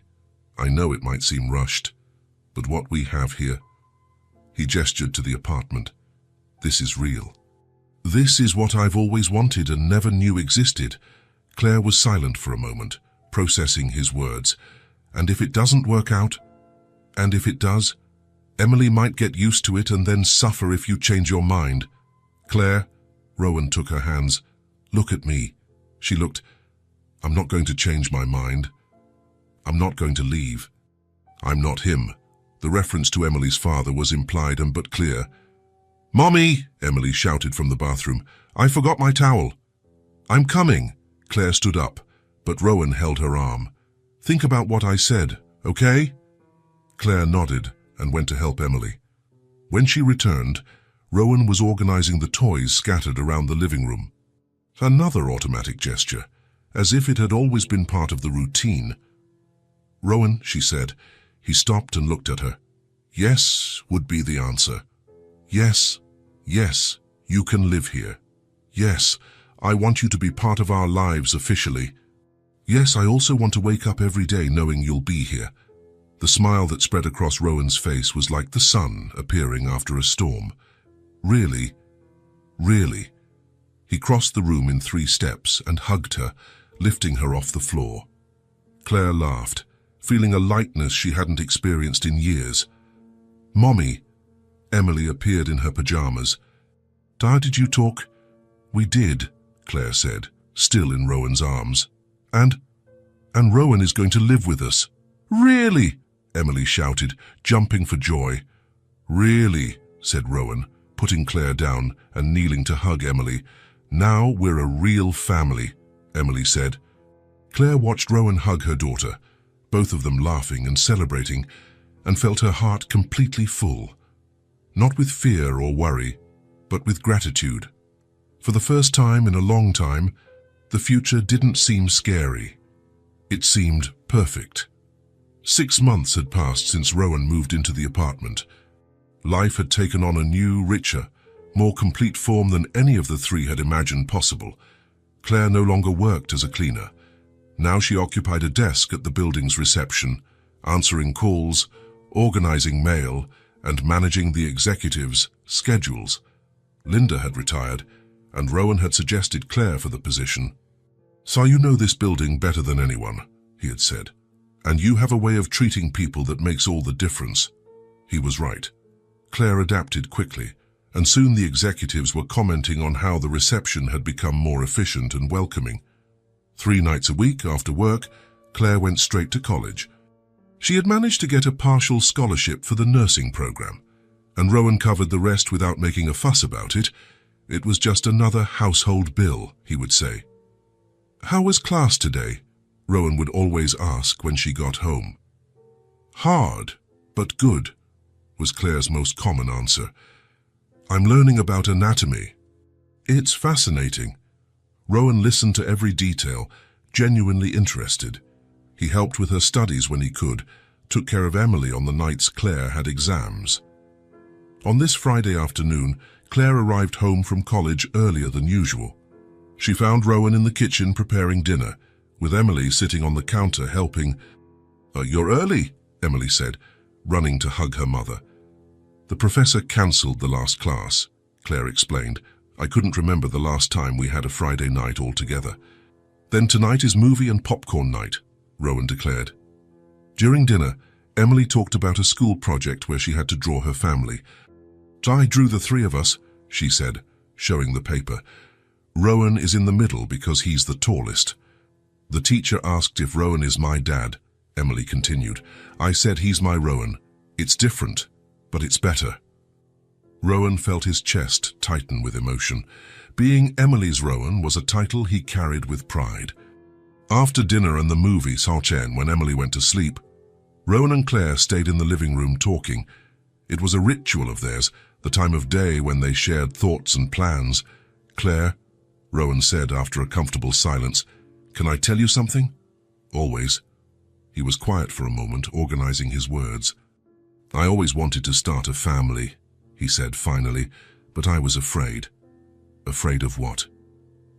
I know it might seem rushed, but what we have here..." He gestured to the apartment. "This is real. This is what I've always wanted and never knew existed." Claire was silent for a moment, processing his words. "And if it doesn't work out? And if it does? Emily might get used to it and then suffer if you change your mind." "Claire," Rowan took her hands. "Look at me." She looked. "I'm not going to change my mind. I'm not going to leave. I'm not him." The reference to Emily's father was implied and but clear. "Mommy!" Emily shouted from the bathroom. "I forgot my towel." "I'm coming." Claire stood up, but Rowan held her arm. "Think about what I said, okay?" Claire nodded and went to help Emily. When she returned, Rowan was organizing the toys scattered around the living room. Another automatic gesture, as if it had always been part of the routine. "Rowan," she said. He stopped and looked at her. "Yes," would be the answer. "Yes, yes, you can live here. Yes, I want you to be part of our lives officially. Yes, I also want to wake up every day knowing you'll be here." The smile that spread across Rowan's face was like the sun appearing after a storm. "Really? Really?" He crossed the room in 3 steps and hugged her, lifting her off the floor. Claire laughed, feeling a lightness she hadn't experienced in years. "Mommy," Emily appeared in her pajamas. "Dad, did you talk?" "We did," Claire said, still in Rowan's arms. And Rowan is going to live with us." "Really?" Emily shouted, jumping for joy. "Really," said Rowan, putting Claire down and kneeling to hug Emily. "Now we're a real family," Emily said. Claire watched Rowan hug her daughter, both of them laughing and celebrating, and felt her heart completely full. Not with fear or worry, but with gratitude. For the first time in a long time, the future didn't seem scary. It seemed perfect. 6 months had passed since Rowan moved into the apartment. Life had taken on a new, richer, more complete form than any of the 3 had imagined possible. Claire no longer worked as a cleaner. Now she occupied a desk at the building's reception, answering calls, organizing mail, and managing the executives' schedules. Linda had retired, and Rowan had suggested Claire for the position. "So you know this building better than anyone," he had said. "And you have a way of treating people that makes all the difference." He was right. Claire adapted quickly, and soon the executives were commenting on how the reception had become more efficient and welcoming. 3 nights a week after work, Claire went straight to college. She had managed to get a partial scholarship for the nursing program, and Rowan covered the rest without making a fuss about it. It was just another household bill, he would say. "How was class today?" Rowan would always ask when she got home. "Hard, but good," was Claire's most common answer. "I'm learning about anatomy." "It's fascinating." Rowan listened to every detail, genuinely interested. He helped with her studies when he could, took care of Emily on the nights Claire had exams. On this Friday afternoon, Claire arrived home from college earlier than usual. She found Rowan in the kitchen preparing dinner, with Emily sitting on the counter helping. "You're early," Emily said, running to hug her mother. "The professor cancelled the last class," Claire explained. "I couldn't remember the last time we had a Friday night all together." "Then tonight is movie and popcorn night," Rowan declared. During dinner, Emily talked about a school project where she had to draw her family. "I drew the three of us," she said, showing the paper. "Rowan is in the middle because he's the tallest. The teacher asked if Rowan is my dad," Emily continued. "I said he's my Rowan. It's different, but it's better." Rowan felt his chest tighten with emotion. Being Emily's Rowan was a title he carried with pride. After dinner and the movie SoulFrame, when Emily went to sleep, Rowan and Claire stayed in the living room talking. It was a ritual of theirs, the time of day when they shared thoughts and plans. "Claire," Rowan said after a comfortable silence, "can I tell you something?" "Always." He was quiet for a moment, organizing his words. "I always wanted to start a family," he said finally, "but I was afraid." "Afraid of what?"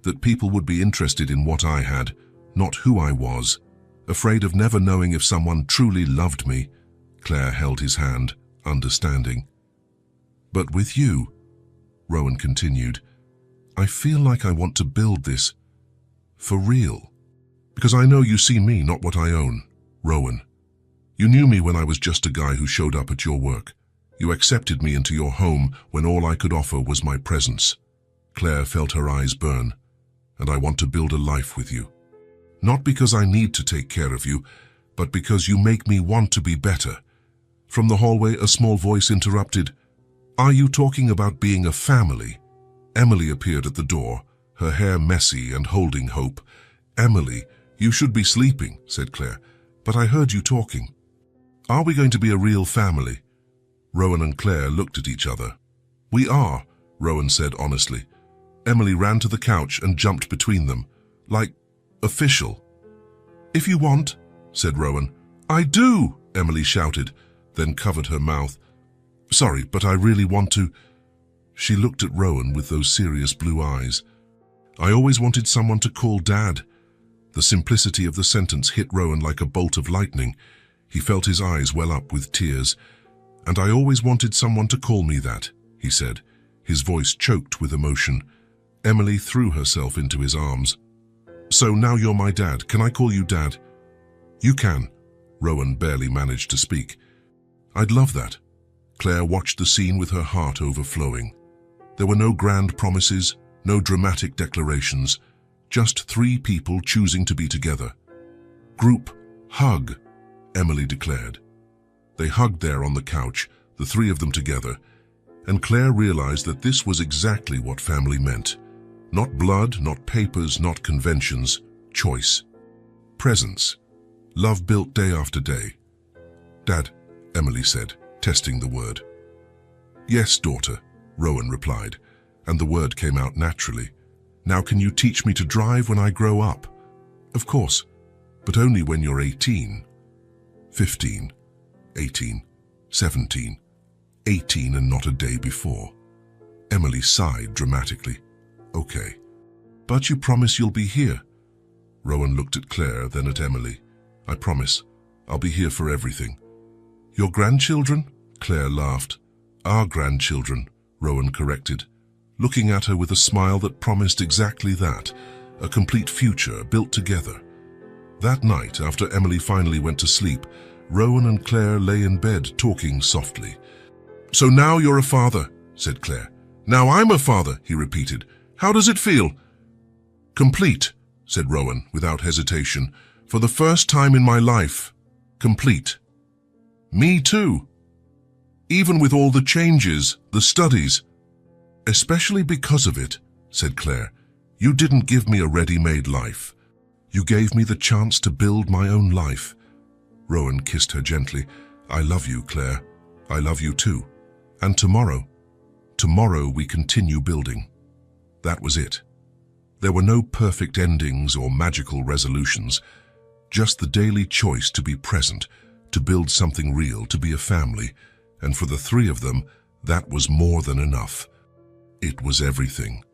"That people would be interested in what I had, not who I was. Afraid of never knowing if someone truly loved me." Claire held his hand, understanding. "But with you," Rowan continued, "I feel like I want to build this for real. Because I know you see me, not what I own, Rowan. You knew me when I was just a guy who showed up at your work. You accepted me into your home when all I could offer was my presence." Claire felt her eyes burn. "And I want to build a life with you. Not because I need to take care of you, but because you make me want to be better." From the hallway, a small voice interrupted. "Are you talking about being a family?" Emily appeared at the door, her hair messy and holding hope. "Emily, you should be sleeping," said Claire, "but I heard you talking. Are we going to be a real family?" Rowan and Claire looked at each other. "We are," Rowan said honestly. Emily ran to the couch and jumped between them. "Like, official." "If you want," said Rowan. "I do," Emily shouted, then covered her mouth. "Sorry, but I really want to." She looked at Rowan with those serious blue eyes. "I always wanted someone to call Dad." The simplicity of the sentence hit Rowan like a bolt of lightning. He felt his eyes well up with tears. "And I always wanted someone to call me that," he said, his voice choked with emotion. Emily threw herself into his arms. "So now you're my dad. Can I call you Dad?" "You can," Rowan barely managed to speak. "I'd love that." Claire watched the scene with her heart overflowing. There were no grand promises, no dramatic declarations, just three people choosing to be together. "Group hug," Emily declared. They hugged there on the couch, the three of them together, and Claire realized that this was exactly what family meant. Not blood, not papers, not conventions, choice. Presence. Love built day after day. "Dad," Emily said, testing the word. "Yes, daughter," Rowan replied, and the word came out naturally. "Now can you teach me to drive when I grow up?" "Of course, but only when you're 18. 15, 18, 17, 18 and not a day before." Emily sighed dramatically. "Okay, but you promise you'll be here?" Rowan looked at Claire, then at Emily. "I promise. I'll be here for everything." "Your grandchildren?" Claire laughed. "Our grandchildren," Rowan corrected, looking at her with a smile that promised exactly that, a complete future built together. That night, after Emily finally went to sleep, Rowan and Claire lay in bed talking softly. "So now you're a father," said Claire. "Now I'm a father," he repeated. "How does it feel?" "Complete," said Rowan without hesitation. "For the first time in my life. Complete." "Me too. Even with all the changes, the studies." "Especially because of it," said Claire. "You didn't give me a ready-made life. You gave me the chance to build my own life." Rowan kissed her gently. "I love you, Claire. I love you too. And tomorrow we continue building." That was it. There were no perfect endings or magical resolutions, just the daily choice to be present, to build something real, to be a family, and for the three of them, that was more than enough. It was everything.